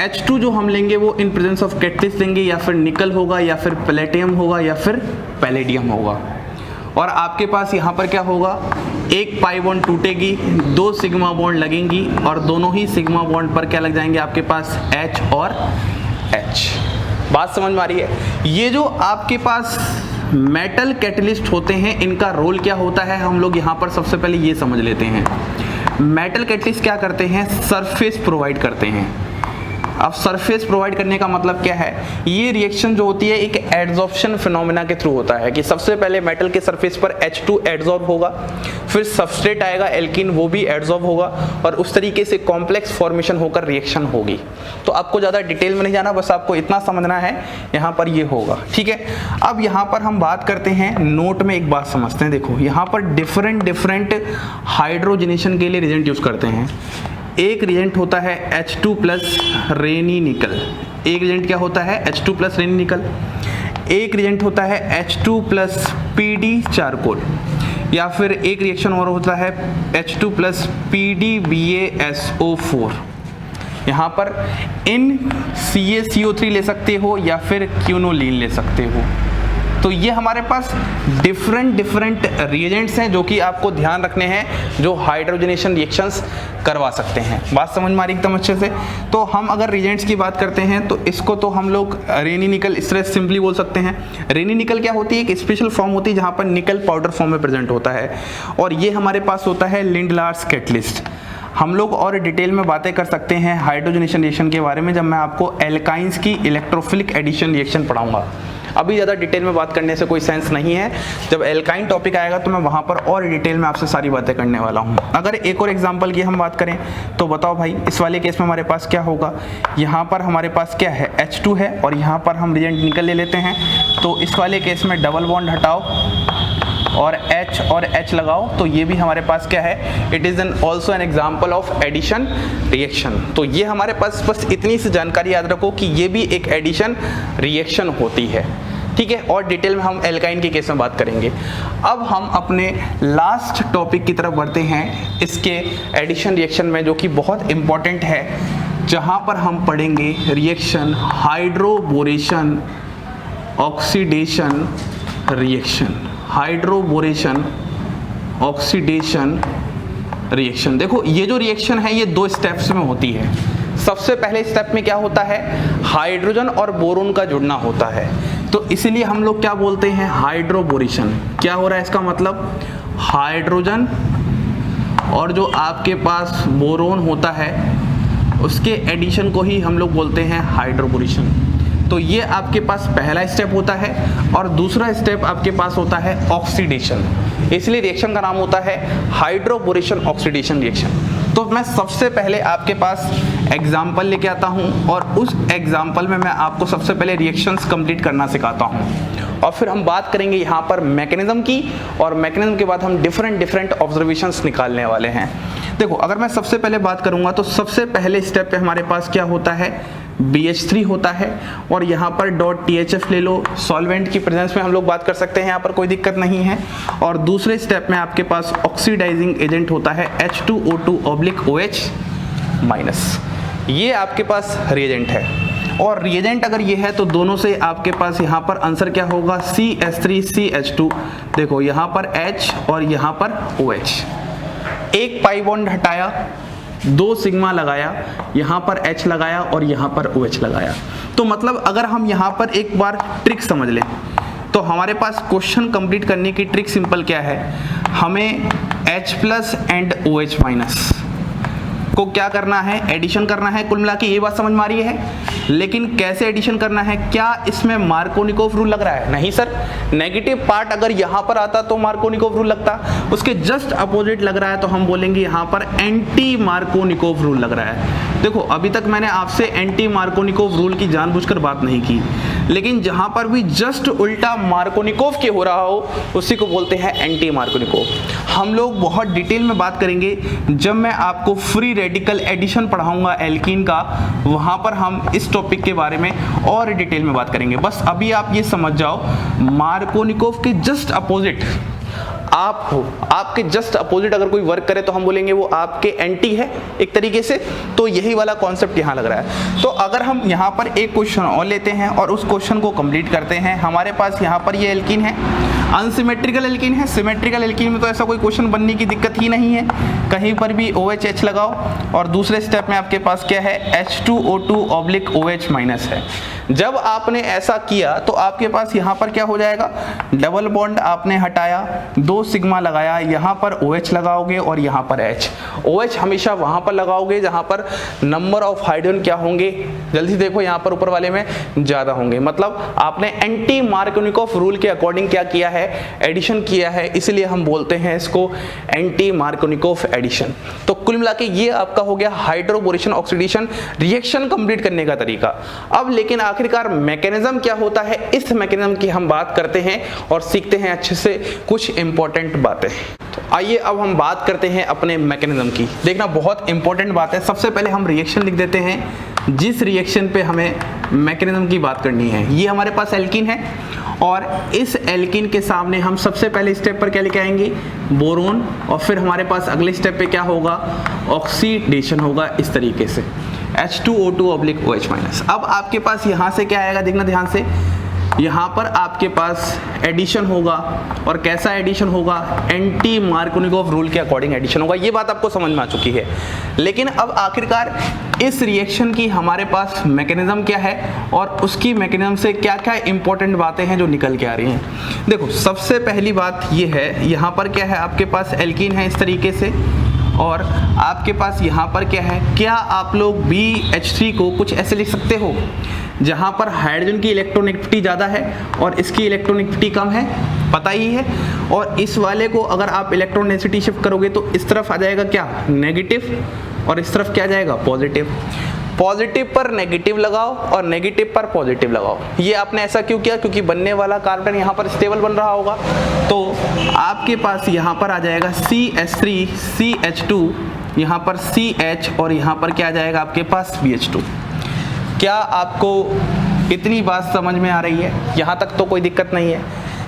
H2 जो हम लेंगे वो इन प्रेजेंस ऑफ कैटलिस्ट लेंगे, या फिर निकल होगा, या फिर प्लेटियम होगा, या फिर पैलेडियम होगा। और आपके पास यहाँ पर क्या होगा, एक पाई बॉन्ड टूटेगी, 2 सिग्मा बॉन्ड लगेंगी, और दोनों ही सिग्मा बॉन्ड पर क्या लग जाएंगे आपके पास, H और H। बात समझ में आ रही है। ये जो आपके पास मेटल कैटलिस्ट होते हैं इनका रोल क्या होता है, हम लोग यहाँ पर सबसे पहले ये समझ लेते हैं। मेटल कैटलिस्ट क्या करते हैं, सरफेस प्रोवाइड करते हैं। अब सरफेस प्रोवाइड करने का मतलब क्या है, ये रिएक्शन जो होती है एक एड्सॉर्प्शन फिनोमेना के थ्रू होता है कि सबसे पहले मेटल के सरफेस पर H2 एड्सॉर्ब होगा, फिर सबस्ट्रेट आएगा एल्कीन, वो भी एड्सॉर्ब होगा, और उस तरीके से कॉम्प्लेक्स फॉर्मेशन होकर रिएक्शन होगी। तो आपको ज़्यादा डिटेल में नहीं जाना, बस आपको इतना समझना है यहाँ पर ये होगा, ठीक है। अब यहाँ पर हम बात करते हैं, नोट में एक बात समझते हैं। देखो यहाँ पर डिफरेंट हाइड्रोजनेशन के लिए रिएजेंट यूज करते हैं। एक रिएजेंट होता है H2 प्लस रेनी निकल, एक रिएजेंट क्या होता है, H2 प्लस रेनी निकल। एक रिएजेंट होता है H2 प्लस PD चारकोल, या फिर एक रिएक्शन और होता है H2 प्लस PDBaSO4। यहाँ पर इन CaCO3 ले सकते हो या फिर क्यूनोलीन ले सकते हो। तो ये हमारे पास डिफरेंट रिएजेंट्स हैं जो कि आपको ध्यान रखने हैं, जो हाइड्रोजनेशन रिएक्शंस करवा सकते हैं। बात समझ में आ रही एकदम अच्छे से। तो हम अगर रिएजेंट्स की बात करते हैं तो इसको तो हम लोग रेनी निकल इस तरह सिंपली बोल सकते हैं। रेनी निकल क्या होती है, एक स्पेशल फॉर्म होती है जहाँ पर निकल पाउडर फॉर्म में प्रेजेंट होता है, और ये हमारे पास होता है लिंडलार्स कैटलिस्ट। हम लोग और डिटेल में बातें कर सकते हैं हाइड्रोजनेशन रिएक्शन के बारे में जब मैं आपको एल्काइंस की इलेक्ट्रोफिलिक एडिशन रिएक्शन पढ़ाऊंगा। अभी ज़्यादा डिटेल में बात करने से कोई सेंस नहीं है, जब एल्काइन टॉपिक आएगा तो मैं वहाँ पर और डिटेल में आपसे सारी बातें करने वाला हूँ। अगर एक और एग्जांपल की हम बात करें तो बताओ भाई, इस वाले केस में हमारे पास क्या होगा, यहाँ पर हमारे पास क्या है, H2 है, और यहाँ पर हम रिएजेंट निकल ले लेते हैं। तो इस वाले केस में डबल बॉन्ड हटाओ और H लगाओ, तो ये भी हमारे पास क्या है, it is also an example of addition reaction. तो ये हमारे पास बस इतनी सी जानकारी याद रखो कि ये भी एक एडिशन रिएक्शन होती है, ठीक है। और डिटेल में हम एल्काइन के केस में बात करेंगे। अब हम अपने लास्ट टॉपिक की तरफ बढ़ते हैं इसके एडिशन रिएक्शन में, जो कि बहुत इंपॉर्टेंट है, जहाँ पर हम पढ़ेंगे reaction hydroboration oxidation reaction. Hydroboration oxidation reaction. देखो ये जो रिएक्शन है ये 2 स्टेप्स में होती है। सबसे पहले स्टेप में क्या होता है, हाइड्रोजन और बोरोन का जुड़ना होता है, तो इसीलिए हम लोग क्या बोलते हैं, हाइड्रोबोरेशन। क्या हो रहा है इसका मतलब, हाइड्रोजन और जो आपके पास बोरोन होता है उसके एडिशन को ही हम लोग बोलते हैं हाइड्रोबोरेशन। तो ये आपके पास पहला स्टेप होता है और दूसरा स्टेप आपके पास होता है ऑक्सीडेशन, इसलिए रिएक्शन का नाम होता है हाइड्रोबोरेशन ऑक्सीडेशन रिएक्शन। तो मैं सबसे पहले आपके पास एग्जाम्पल लेके आता हूं और उस एग्जाम्पल में मैं आपको सबसे पहले रिएक्शंस कंप्लीट करना सिखाता हूं और फिर हम बात करेंगे यहाँ पर मैकेनिज्म की, और मैकेनिज्म के बाद हम डिफरेंट ऑब्जर्वेशंस निकालने वाले हैं। देखो अगर मैं सबसे पहले बात करूंगा तो सबसे पहले स्टेप पे हमारे पास क्या होता है, BH3 होता है और यहाँ पर .THF ले लो। सॉल्वेंट की प्रेजेंस में हम लोग बात कर सकते हैं, यहाँ पर कोई दिक्कत नहीं है। और दूसरे स्टेप में आपके पास ऑक्सीडाइजिंग एजेंट होता है H2O2/OH-। ये आपके पास रिएजेंट है, और रिएजेंट अगर ये है तो दोनों से आपके पास यहाँ पर आंसर क्या होगा, CH3CH2। देखो यहाँ पर H और यहाँ पर OH, एक पाई बॉन्ड हटाया, 2 सिग्मा लगाया, यहाँ पर H लगाया और यहाँ पर OH लगाया। तो मतलब अगर हम यहाँ पर एक बार ट्रिक समझ लें तो हमारे पास क्वेश्चन कंप्लीट करने की ट्रिक सिंपल क्या है, हमें H+ एंड OH- को क्या करना है, एडिशन करना है। कुल मिला के ये बात समझ में आ रही है, लेकिन कैसे एडिशन करना है, क्या इसमें मार्कोनिकोव रूल लग रहा है, नहीं सर। नेगेटिव पार्ट अगर यहाँ पर आता तो मार्कोनिकोव रूल लगता, उसके जस्ट अपोजिट लग रहा है तो हम बोलेंगे यहाँ पर एंटी मार्कोनिकोव रूल लग रहा है। देखो अभी तक मैंने आपसे एंटी मार्कोनिकोव रूल की जानबूझकर बात नहीं की, लेकिन जहां पर भी जस्ट उल्टा मार्कोनिकोव के हो रहा हो उसी को बोलते हैं एंटी मार्कोनिकोव। हम लोग बहुत डिटेल में बात करेंगे जब मैं आपको फ्री रेडिकल एडिशन पढ़ाऊंगा एल्कीन का, वहां पर हम इस टॉपिक के बारे में और डिटेल में बात करेंगे। बस अभी आप ये समझ जाओ, मार्कोनिकोव के जस्ट अपोजिट आप हो, आपके जस्ट अपोजिट अगर कोई वर्क करे तो हम बोलेंगे वो आपके एंटी है एक तरीके से। तो यही वाला कॉन्सेप्ट यहाँ लग रहा है। तो अगर हम यहाँ पर एक क्वेश्चन और लेते हैं और उस क्वेश्चन को कंप्लीट करते हैं, हमारे पास यहाँ पर ये एल्कीन है, अनसिमेट्रिकल एल्कीन है। सिमेट्रिकल एल्कीन में तो ऐसा कोई क्वेश्चन बनने की दिक्कत ही नहीं है, कहीं पर भी OH लगाओ। और दूसरे स्टेप में आपके पास क्या है, H2O2/OH- है। जब आपने ऐसा किया तो आपके पास यहाँ पर क्या हो जाएगा, डबल बॉन्ड आपने हटाया, 2 सिग्मा लगाया, यहाँ पर OH लगाओगे और यहाँ पर H। OH हमेशा वहाँ पर लगाओगे जहाँ पर नंबर ऑफ हाइड्रोजन क्या होंगे, जल्दी देखो यहाँ पर ऊपर वाले में ज़्यादा होंगे। मतलब आपने एंटी मार्कोनिकोव रूल के अकॉर्डिंग क्या किया है, एडिशन किया है, इसलिए हम बोलते हैं इसको एंटी मार्कोनिकोव एडिशन। तो कुल मिला के ये आपका हो गया हाइड्रोबोरेशन ऑक्सीडेशन रिएक्शन कंप्लीट करने का तरीका। अब लेकिन आखिरकार मैकेनिज्म क्या होता है, इस मैकेनिज्म की हम बात करते हैं और सीखते हैं अच्छे से कुछ इंपॉर्टेंट बातें। तो आइए अब हम बात करते हैं अपने मैकेनिज्म की। देखना बहुत इंपॉर्टेंट बात है। सबसे पहले हम रिएक्शन लिख देते हैं जिस रिएक्शन पे हमें मैकेनिज्म की बात करनी है। ये हमारे पास एल्कीन है और इस एल्कीन के सामने हम सबसे पहले स्टेप पर क्या लेके आएंगे, बोरोन, और फिर हमारे पास अगले स्टेप पे क्या होगा, ऑक्सीडेशन होगा इस तरीके से, H2O2/OH-। अब आपके पास यहाँ से क्या आएगा, देखना ध्यान से, यहाँ पर आपके पास एडिशन होगा, और कैसा एडिशन होगा, एंटी मार्कोनिकोव रूल के अकॉर्डिंग एडिशन होगा। ये बात आपको समझ में आ चुकी है। लेकिन अब आखिरकार इस रिएक्शन की हमारे पास मैकेनिज्म क्या है और उसकी मैकेनिज्म से क्या क्या इंपॉर्टेंट बातें हैं जो निकल के आ रही हैं। देखो सबसे पहली बात ये है, यहाँ पर क्या है, आपके पास एल्कीन है इस तरीके से, और आपके पास यहाँ पर क्या है, क्या आप लोग BH3 को कुछ ऐसे लिख सकते हो जहाँ पर हाइड्रोजन की इलेक्ट्रोनेगेटिविटी ज़्यादा है और इसकी इलेक्ट्रोनेगेटिविटी कम है, पता ही है। और इस वाले को अगर आप इलेक्ट्रोनेगेटिविटी शिफ्ट करोगे तो इस तरफ आ जाएगा क्या, नेगेटिव, और इस तरफ क्या आ जाएगा, पॉजिटिव। पॉजिटिव पर नेगेटिव लगाओ और नेगेटिव पर पॉजिटिव लगाओ। ये आपने ऐसा क्यों किया, क्योंकि बनने वाला कार्बन यहाँ पर स्टेबल बन रहा होगा। तो आपके पास यहाँ पर आ जाएगा CH3CH2, यहाँ पर CH, और यहाँ पर क्या आ जाएगा आपके पास BH2। क्या आपको इतनी बात समझ में आ रही है? यहाँ तक तो कोई दिक्कत नहीं है।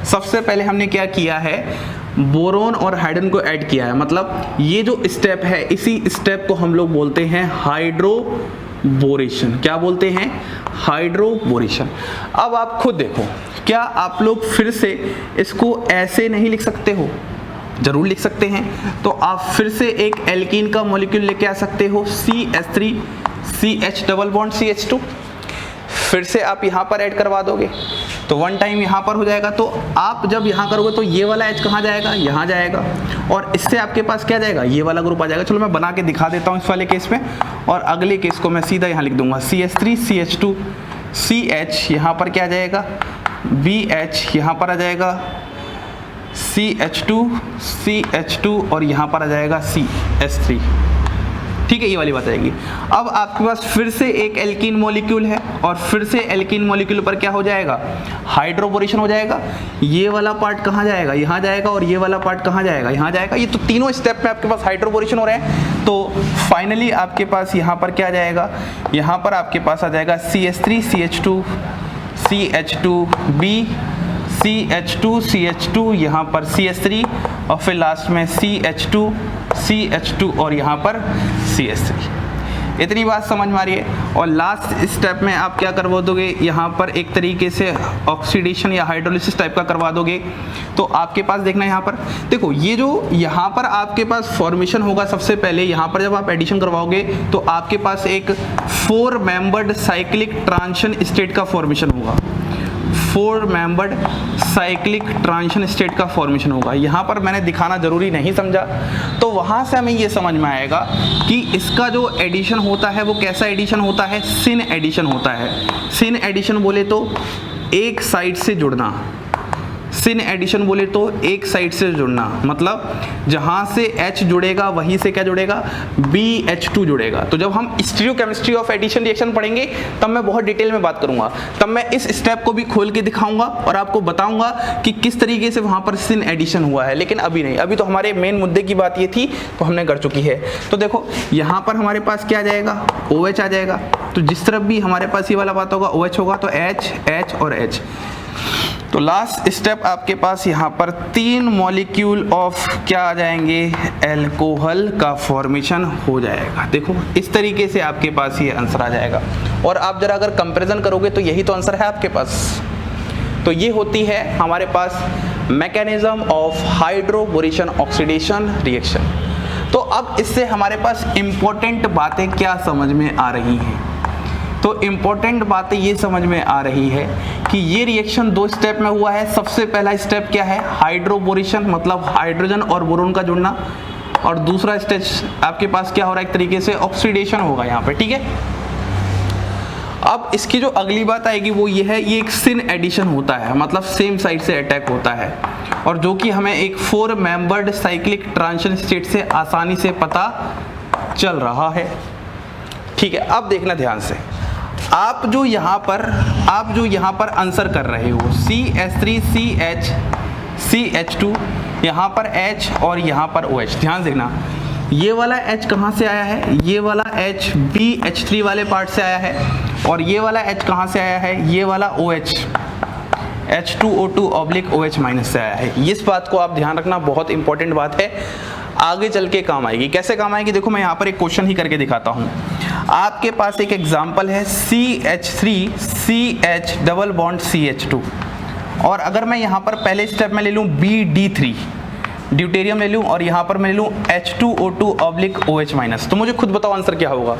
सबसे पहले हमने क्या किया है, बोरोन और हाइड्रोजन को ऐड किया है। मतलब ये जो स्टेप है, इसी स्टेप को हम लोग बोलते हैं हाइड्रो बोरेशन, क्या बोलते हैं, हाइड्रोबोरेशन। अब आप खुद देखो, क्या आप लोग फिर से इसको ऐसे नहीं लिख सकते हो, जरूर लिख सकते हैं। तो आप फिर से एक एल्कीन का मॉलिक्यूल लेके आ सकते हो, CH3 CH double bond CH2, फिर से आप यहाँ पर ऐड करवा दोगे तो वन टाइम यहाँ पर हो जाएगा। तो आप जब यहाँ करोगे तो ये वाला H कहाँ जाएगा, यहाँ जाएगा, और इससे आपके पास क्या जाएगा, ये वाला ग्रुप आ जाएगा। चलो मैं बना के दिखा देता हूँ इस वाले केस में, और अगले केस को मैं सीधा यहाँ लिख दूंगा, CH3 CH2 CH, यहाँ पर क्या आ जाएगा, BH, यहाँ पर आ जाएगा CH2 CH2, और यहाँ पर आ जाएगा CH3। ठीक है, ये वाली बात आएगी। अब आपके पास फिर से एक एल्कीन मॉलिक्यूल है, और फिर से एल्कीन मॉलिक्यूल पर क्या हो जाएगा, हाइड्रोबोरेशन हो जाएगा। ये वाला पार्ट कहाँ जाएगा, यहाँ जाएगा, और ये वाला पार्ट कहाँ जाएगा, यहाँ जाएगा। ये तो तीनों स्टेप में आपके पास हाइड्रोबोरेशन हो रहे हैं। तो फाइनली आपके पास यहाँ पर क्या जाएगा, यहाँ पर आपके पास आ जाएगा CH3 CH2 CH2B CH2 CH2, यहाँ पर CH3, और फिर लास्ट में CH2 CH2, और यहाँ पर CH3। इतनी बात समझ में आ रही है। और लास्ट स्टेप में आप क्या करवा दोगे, यहाँ पर एक तरीके से ऑक्सीडेशन या हाइड्रोलिसिस टाइप का करवा दोगे। तो आपके पास देखना यहाँ पर देखो, ये जो यहाँ पर आपके पास फॉर्मेशन होगा, सबसे पहले यहाँ पर जब आप एडिशन करवाओगे तो आपके पास एक 4 मेंबर्ड साइक्लिक ट्रांजिशन स्टेट का फॉर्मेशन होगा, 4 मेंबर्ड साइक्लिक ट्रांजिशन स्टेट का फॉर्मेशन होगा। यहाँ पर मैंने दिखाना जरूरी नहीं समझा, तो वहाँ से हमें ये समझ में आएगा कि इसका जो एडिशन होता है वो कैसा एडिशन होता है, सिन एडिशन होता है। सिन एडिशन बोले तो एक साइड से जुड़ना, सिन एडिशन बोले तो एक साइड से जुड़ना, मतलब जहाँ से H जुड़ेगा वहीं से क्या जुड़ेगा, BH2 जुड़ेगा। तो जब हम स्टीरियोकेमिस्ट्री ऑफ एडिशन रिएक्शन पढ़ेंगे तब मैं बहुत डिटेल में बात करूंगा, तब मैं इस स्टेप को भी खोल के दिखाऊंगा और आपको बताऊंगा कि किस तरीके से वहाँ पर सिन एडिशन हुआ है। लेकिन अभी नहीं, अभी तो हमारे मेन मुद्दे की बात ये थी तो हमने कर चुकी है। तो देखो यहाँ पर हमारे पास क्या आ जाएगा, OH आ जाएगा। तो जिस तरफ भी हमारे पास ये वाला बात होगा OH होगा, तो H H और H। तो लास्ट स्टेप आपके पास यहाँ पर 3 मॉलिक्यूल ऑफ क्या आ जाएंगे, एल्कोहल का फॉर्मेशन हो जाएगा। देखो इस तरीके से आपके पास ये आंसर आ जाएगा। और आप जरा अगर कंपैरिजन करोगे तो यही तो आंसर है आपके पास। तो ये होती है हमारे पास mechanism of hydroboration oxidation reaction. तो अब इससे हमारे पास इंपॉर्टेंट बातें क्या समझ में आ रही हैं, तो इम्पोर्टेंट बातें ये समझ में आ रही है कि ये रिएक्शन 2 स्टेप में हुआ है। सबसे पहला स्टेप क्या है, हाइड्रोबोरेशन, मतलब हाइड्रोजन और बोरोन का जुड़ना, और दूसरा स्टेज आपके पास क्या हो रहा है, एक तरीके से ऑक्सीडेशन होगा यहाँ पे। ठीक है, अब इसकी जो अगली बात आएगी वो ये है, ये एक सिन एडिशन होता है, मतलब सेम साइड से अटैक होता है, और जो कि हमें एक 4 मेंबर्ड साइक्लिक ट्रांजिशन स्टेट से आसानी से पता चल रहा है। ठीक है, अब देखना ध्यान से, आप जो यहाँ पर आंसर कर रहे हो CH3 CH CH2, यहाँ पर H और यहाँ पर OH, ध्यान देखना ये वाला H कहाँ से आया है, ये वाला H BH3 वाले पार्ट से आया है, और ये वाला H कहाँ से आया है, ये वाला OH H2O2/OH माइनस से आया है। इस बात को आप ध्यान रखना, बहुत इंपॉर्टेंट बात है, आगे चल के काम आएगी। कैसे काम आएगी, देखो मैं यहाँ पर एक क्वेश्चन ही करके दिखाता हूँ। आपके पास एक एग्जाम्पल है CH3 CH double bond CH2, और अगर मैं यहाँ पर पहले स्टेप में ले लूँ BD3 ड्यूटेरियम ले लूँ, और यहाँ पर मैं ले लूँ H2O2/OH माइनस, तो मुझे खुद बताओ आंसर क्या होगा।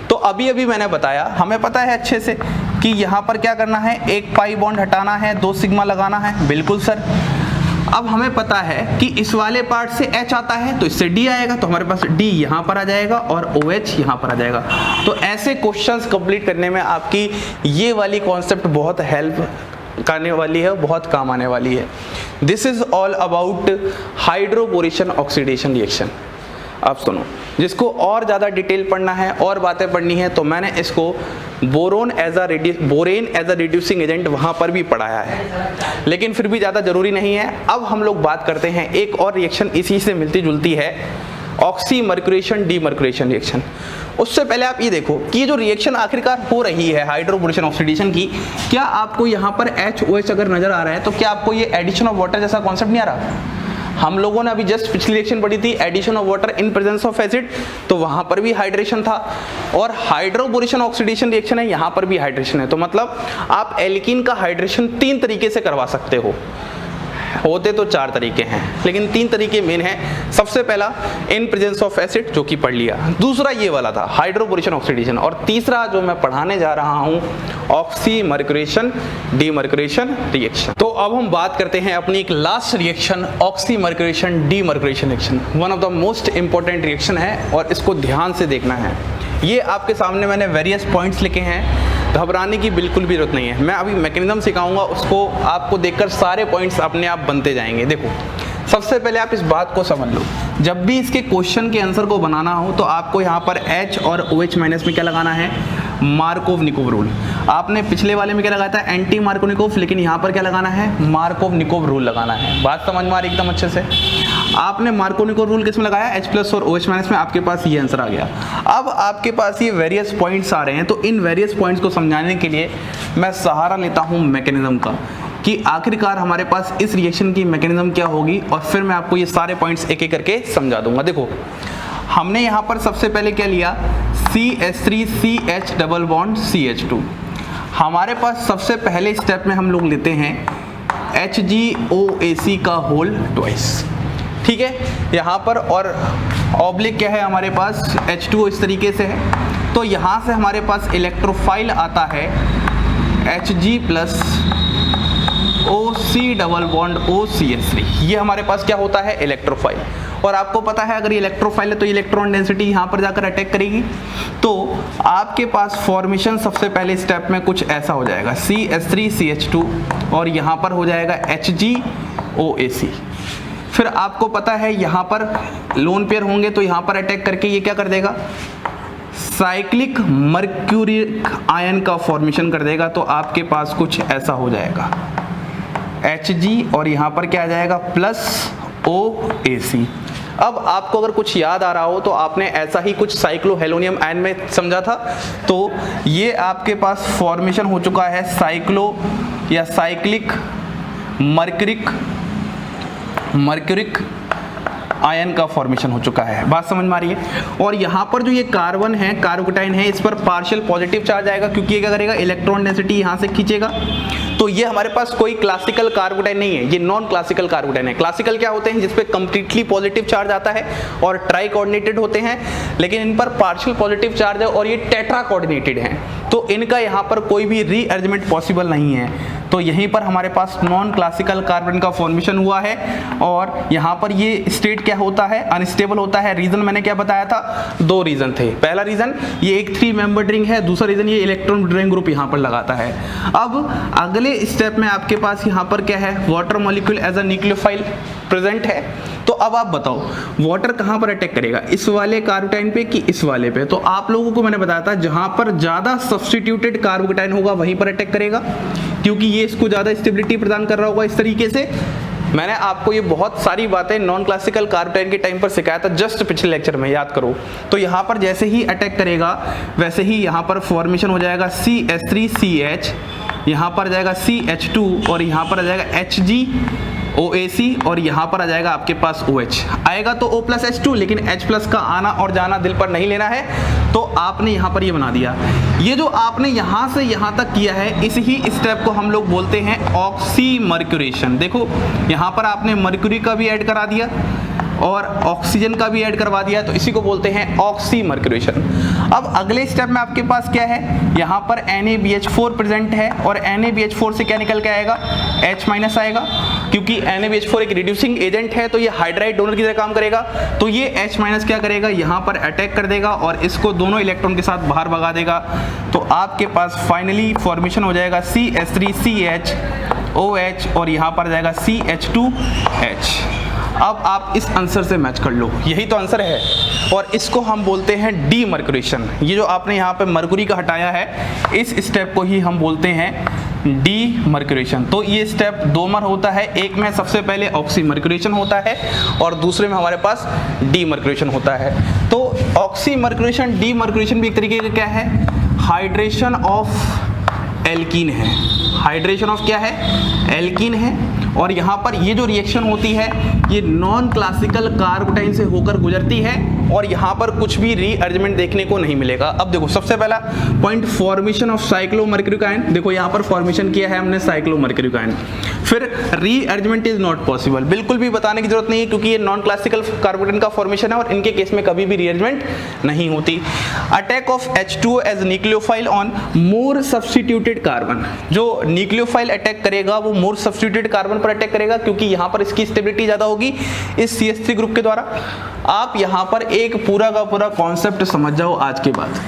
तो अभी अभी मैंने बताया, हमें पता है अच्छे से कि यहाँ पर क्या करना है, एक पाई बॉन्ड हटाना है, 2 सिग्मा लगाना है। बिल्कुल सर। अब हमें पता है कि इस वाले पार्ट से H आता है तो इससे D आएगा, तो हमारे पास D यहाँ पर आ जाएगा और OH यहाँ पर आ जाएगा। तो ऐसे क्वेश्चंस कंप्लीट करने में आपकी ये वाली कॉन्सेप्ट बहुत हेल्प करने वाली है, बहुत काम आने वाली है। This is all about hydroboration oxidation reaction. अब सुनो, जिसको और ज़्यादा डिटेल पढ़ना है और बातें पढ़नी है तो मैंने इसको borane as a reducing agent वहाँ पर भी पढ़ाया है, लेकिन फिर भी ज़्यादा ज़रूरी नहीं है। अब हम लोग बात करते हैं एक और रिएक्शन इसी से मिलती जुलती है, ऑक्सीमर्क्यूरेशन डीमर्क्यूरेशन रिएक्शन। उससे पहले आप ये देखो कि ये जो रिएक्शन आखिरकार हो रही है हाइड्रोबोरेशन ऑक्सीडेशन की, क्या आपको यहाँ पर HOH अगर नजर आ रहा है तो क्या आपको ये एडिशन ऑफ वाटर जैसा कॉन्सेप्ट नहीं आ रहा? हम लोगों ने अभी जस्ट पिछली रिएक्शन पढ़ी थी addition of water in presence of acid, तो वहां पर भी हाइड्रेशन था, और हाइड्रोबोरेशन ऑक्सीडेशन रिएक्शन है, यहां पर भी हाइड्रेशन है। तो मतलब आप एल्कीन का हाइड्रेशन 3 तरीके से करवा सकते हो। होते तो 4 तरीके हैं, लेकिन 3 तरीके मेन हैं। सबसे पहला इन प्रेजेंस ऑफ एसिड, जो कि पढ़ लिया। दूसरा ये वाला था हाइड्रोबोरेशन ऑक्सीडेशन, और तीसरा जो मैं पढ़ाने जा रहा हूं ऑक्सीमर्क्यूरेशन डीमर्क्यूरेशन रिएक्शन। तो अब हम बात करते हैं अपनी एक last reaction, oxymercuration demercuration reaction. One of the most important reaction है और इसको ध्यान से देखना है। ये आपके सामने मैंने वेरियस पॉइंट्स लिखे हैं, घबराने की बिल्कुल भी जरूरत नहीं है। मैं अभी मैकेनिज्म सिखाऊंगा, उसको आपको देखकर सारे पॉइंट्स अपने आप बनते जाएंगे। देखो, सबसे पहले आप इस बात को समझ लो, जब भी इसके क्वेश्चन के आंसर को बनाना हो तो आपको यहाँ पर H और OH माइनस में क्या लगाना है, मार्कोव-निकोव रूल। आपने पिछले वाले में क्या लगाया था, एंटी मार्कोव-निकोव, लेकिन यहाँ पर क्या लगाना है, मार्कोव-निकोव रूल लगाना है। बात समझ में आ रही एकदम अच्छे से। आपने मार्कोव-निकोव रूल किस में लगाया, H+ और OH माइनस में, आपके पास ये आंसर आ गया। अब आपके पास ये वेरियस पॉइंट्स आ रहे हैं, तो इन वेरियस पॉइंट्स को समझाने के लिए मैं सहारा लेता हूँ मैकेनिज्म का, कि आखिरकार हमारे पास इस रिएक्शन की मैकेनिज्म क्या होगी, और फिर मैं आपको ये सारे पॉइंट्स एक एक करके समझा दूंगा। देखो, हमने यहाँ पर सबसे पहले क्या लिया, CH3CH डबल बॉन्ड CH2। हमारे पास सबसे पहले स्टेप में हम लोग लेते हैं HgOAc का होल ट्वाइस, ठीक है, यहाँ पर, और ऑब्लिक क्या है हमारे पास, H2O इस तरीके से है। तो यहाँ से हमारे पास इलेक्ट्रोफाइल आता है Hg+ OC double bond OCH3। ये हमारे पास क्या होता है, इलेक्ट्रोफाइल। और आपको पता है अगर ये इलेक्ट्रोफाइल है तो इलेक्ट्रॉन डेंसिटी यहाँ पर जाकर अटैक करेगी। तो आपके पास फॉर्मेशन सबसे पहले स्टेप में कुछ ऐसा हो जाएगा, CH3CH2, और यहाँ पर हो जाएगा HgOAc। फिर आपको पता है यहाँ पर लोन पेयर होंगे, तो यहाँ पर अटैक करके ये क्या कर देगा, साइक्लिक मर्क्यूरिक आयन का फॉर्मेशन कर देगा। तो आपके पास कुछ ऐसा हो जाएगा Hg, और यहाँ पर क्या आ जाएगा, +OAc। अब आपको अगर कुछ याद आ रहा हो तो आपने ऐसा ही कुछ साइक्लोहेलोनियम आयन में समझा था। तो ये आपके पास फॉर्मेशन हो चुका है साइक्लो या साइक्लिक मर्क्यूरिक आयन का फॉर्मेशन हो चुका है। बात समझ में आ रही है। और यहाँ पर जो ये कार्बन है, कार्बोकेटाइन है, इस पर पार्शियल पॉजिटिव चार्ज आएगा, क्योंकि ये क्या करेगा, इलेक्ट्रॉन डेंसिटी यहाँ से खींचेगा। तो ये हमारे पास कोई क्लासिकल कार्बोकेटाइन नहीं है, ये नॉन क्लासिकल कार्बोकेटाइन है। क्लासिकल क्या होते हैं, जिसपे कंप्लीटली पॉजिटिव चार्ज आता है और ट्राई कोऑर्डिनेटेड होते हैं, लेकिन इन पर पार्शियल पॉजिटिव चार्ज है और ये टेट्रा कोऑर्डिनेटेड हैं, तो इनका यहाँ पर कोई भी रीअरेंजमेंट पॉसिबल नहीं है। तो यहीं पर हमारे पास नॉन क्लासिकल कार्बन का फॉर्मेशन हुआ है, और यहाँ पर ये स्टेट क्या होता है, अनस्टेबल होता है। रीजन मैंने क्या बताया था, 2 रीजन थे। पहला रीजन ये एक 3 मेंबर रिंग है, दूसरा रीजन ये इलेक्ट्रॉन विड्रॉइंग ग्रुप यहाँ पर लगाता है। अब अगले स्टेप में आपके पास यहाँ पर क्या है, water molecule as a nucleophile present है। तो अब आप बताओ वाटर कहाँ पर अटैक करेगा, इस वाले कार्बोकेटाइन पे कि इस वाले पे। तो आप लोगों को मैंने बताया था जहां पर ज्यादा सब्स्टिट्यूटेड कार्बोकेटाइन होगा वहीं पर अटैक करेगा, क्योंकि ये इसको ज्यादा स्टेबिलिटी प्रदान कर रहा होगा इस तरीके से। मैंने आपको ये बहुत सारी बातें नॉन क्लासिकल कार्बोकेटाइन के टाइम पर सिखाया था, जस्ट पिछले लेक्चर में, याद करो। तो यहाँ पर जैसे ही अटैक करेगा वैसे ही यहाँ पर फॉर्मेशन हो जाएगा CH3CH, यहाँ पर आ जाएगा CH2, और यहाँ पर आ जाएगा HgOAc, और यहाँ पर आ जाएगा आपके पास OH। आएगा तो O+H2, लेकिन H+ का आना और जाना दिल पर नहीं लेना है, तो आपने यहाँ पर ये बना दिया। ये जो आपने यहाँ से यहाँ तक किया है, इस ही स्टेप को हम लोग बोलते हैं ऑक्सीमर्क्यूरेशन। देखो यहाँ पर आपने मर्क्यूरी का भी ऐड करा दिया और ऑक्सीजन का भी ऐड करवा दिया, तो इसी को बोलते हैं ऑक्सीमर्क्यूरेशन। अब अगले स्टेप में आपके पास क्या है, यहाँ पर NaBH4 प्रेजेंट है, और NaBH4 से क्या निकल के आएगा, H- आएगा, क्योंकि NaBH4 एक रिड्यूसिंग एजेंट है, तो ये हाइड्राइड डोनर की तरह काम करेगा। तो ये H- क्या करेगा, यहाँ पर अटैक कर देगा और इसको दोनों इलेक्ट्रॉन के साथ बाहर भगा देगा। तो आपके पास फाइनली फॉर्मेशन हो जाएगा CH3CH OH, और यहाँ पर जाएगा CH2H। अब आप इस आंसर से मैच कर लो, यही तो आंसर है, और इसको हम बोलते हैं डीमर्क्यूरेशन। ये जो आपने यहाँ पे मर्क्यूरी का हटाया है, इस स्टेप को ही हम बोलते हैं डीमर्क्यूरेशन। तो ये स्टेप 2 में होता है, एक में सबसे पहले ऑक्सीमर्क्यूरेशन होता है और दूसरे में हमारे पास डीमर्क्यूरेशन होता है। तो ऑक्सीमर्क्यूरेशन डीमर्क्यूरेशन भी एक तरीके का क्या है, हाइड्रेशन ऑफ एल्कीन है। हाइड्रेशन ऑफ क्या है, एल्कीन है। और यहाँ पर ये जो रिएक्शन होती है ये नॉन क्लासिकल कार्बोटाइन से होकर गुजरती है और यहाँ पर कुछ भी रीअरेंजमेंट देखने को नहीं मिलेगा। अब देखो सबसे पहला पॉइंट फॉर्मेशन ऑफ साइक्लोमर्क्यूरिक आयन, देखो यहाँ पर फॉर्मेशन किया है हमने साइक्लोमर्क्यूरिक आयन। फिर रीअरेंजमेंट इज नॉट पॉसिबल, बिल्कुल भी बताने की जरूरत नहीं है क्योंकि ये नॉन क्लासिकल कार्बोटाइन का फॉर्मेशन है और इनके केस में कभी भी रीअरेंजमेंट नहीं होती। Attack of H2O as nucleophile on more substituted carbon, जो न्यूक्लियोफाइल अटैक करेगा वो मोर सब्स्टिट्यूटेड कार्बन पर अटैक करेगा क्योंकि यहाँ पर इसकी स्टेबिलिटी ज्यादा होगी इस CH3 ग्रुप के द्वारा। आप यहाँ पर एक पूरा का पूरा कॉन्सेप्ट समझ जाओ आज के बाद।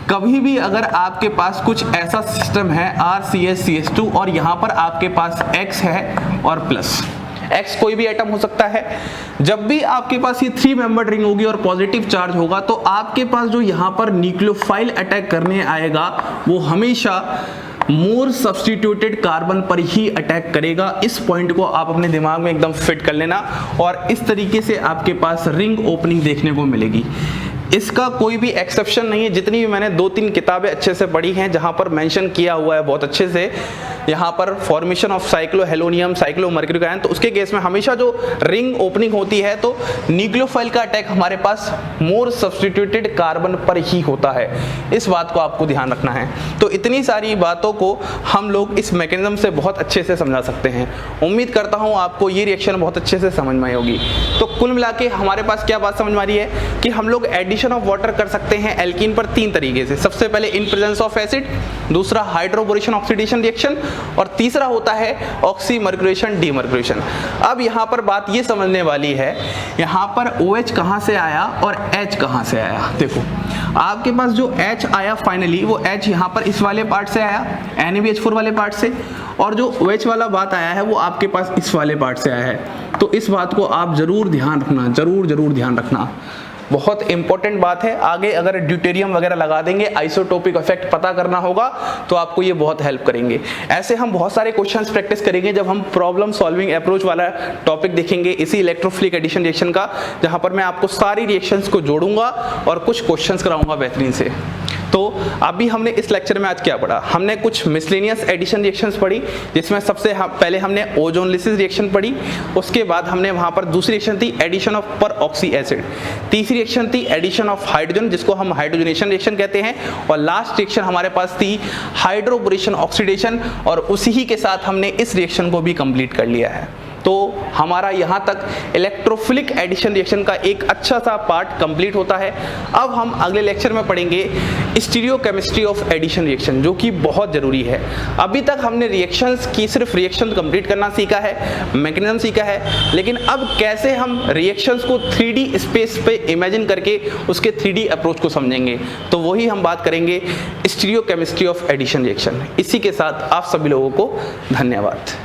कभी भी अगर आपके पास कुछ ऐसा सिस्टम है RCH2 और यहाँ पर आपके पास X है और प्लस X कोई भी एटम हो सकता है, जब भी आपके पास ये 3 मेंबर्ड रिंग होगी और पॉजिटिव चार्ज होगा तो आपके पास जो यहाँ पर न्यूक्लियोफाइल अटैक करने आएगा वो हमेशा मोर सब्स्टिट्यूटेड कार्बन पर ही अटैक करेगा। इस पॉइंट को आप अपने दिमाग में एकदम फिट कर लेना और इस तरीके से आपके पास रिंग ओपनिंग देखने को मिलेगी। इसका कोई भी एक्सेप्शन नहीं है। जितनी भी मैंने 2-3 किताबें अच्छे से पढ़ी हैं जहां पर मेंशन किया हुआ है बहुत अच्छे से यहाँ पर फॉर्मेशन ऑफ साइक्लोहेलोनियम साइक्लोमर्क्यूरिक आयन, तो उसके केस में हमेशा जो रिंग ओपनिंग होती है तो न्यूक्लियोफाइल का अटैक हमारे पास मोर सब्स्टिट्यूटेड कार्बन पर ही होता है। इस बात को आपको ध्यान रखना है। तो इतनी सारी बातों को हम लोग इस मैकेनिज्म से बहुत अच्छे से समझा सकते हैं। उम्मीद करता हूँ आपको ये रिएक्शन बहुत अच्छे से समझ में आई होगी। तो कुल मिला के हमारे पास क्या बात समझ में आ रही है कि हम लोग एडिशन ऑफ वाटर कर सकते हैं एल्कीन पर 3 तरीके से। सबसे पहले इन प्रेजेंस ऑफ एसिड, दूसरा हाइड्रोबोरेशन ऑक्सीडेशन रिएक्शन और तीसरा होता है ऑक्सीमर्क्यूरेशन डीमर्क्यूरेशन। अब यहाँ पर बात ये समझने वाली है यहाँ पर OH कहाँ से आया और H कहाँ से आया। देखो आपके पास जो H आया फाइनली वो H यहाँ पर इस वाले पार्ट से आया NaBH4 वाले पार्ट से, और जो OH वाला बात आया है वो आपके पास इस वाले पार्ट से आया है। तो इस बात को आप जरूर ध्यान रखना, जरूर ध्यान रखना, बहुत इंपॉर्टेंट बात है। आगे अगर ड्यूटेरियम वगैरह लगा देंगे, आइसोटोपिक इफेक्ट पता करना होगा तो आपको ये बहुत हेल्प करेंगे। ऐसे हम बहुत सारे क्वेश्चंस प्रैक्टिस करेंगे जब हम प्रॉब्लम सॉल्विंग अप्रोच वाला टॉपिक देखेंगे इसी इलेक्ट्रोफिलिक एडिशन रिएक्शन का, जहां पर मैं आपको सारी रिएक्शंस को जोड़ूंगा और कुछ क्वेश्चंस कराऊंगा बेहतरीन से। तो अभी हमने इस लेक्चर में आज क्या पढ़ा, हमने कुछ मिसलेनियस एडिशन रिएक्शंस पढ़ी जिसमें सबसे पहले हमने ओजोनलिसिस रिएक्शन पढ़ी, उसके बाद हमने वहां पर दूसरी रिएक्शन थी एडिशन ऑफ पर ऑक्सी एसिड, तीसरी रिएक्शन थी एडिशन ऑफ हाइड्रोजन जिसको हम हाइड्रोजनेशन रिएक्शन कहते हैं, और लास्ट रिएक्शन हमारे पास थी हाइड्रोबोरेशन ऑक्सीडेशन, और उसी ही के साथ हमने इस रिएक्शन को भी कंप्लीट कर लिया है। तो हमारा यहाँ तक इलेक्ट्रोफिलिक एडिशन रिएक्शन का एक अच्छा सा पार्ट कंप्लीट होता है। अब हम अगले लेक्चर में पढ़ेंगे स्टीरियोकेमिस्ट्री ऑफ एडिशन रिएक्शन, जो कि बहुत जरूरी है। अभी तक हमने रिएक्शंस की सिर्फ रिएक्शन कंप्लीट करना सीखा है, मैकेनिज्म सीखा है, लेकिन अब कैसे हम रिएक्शंस को 3D स्पेस पे इमेजिन करके उसके 3D अप्रोच को समझेंगे, तो वही हम बात करेंगे स्टीरियोकेमिस्ट्री ऑफ एडिशन रिएक्शन। इसी के साथ आप सभी लोगों को धन्यवाद।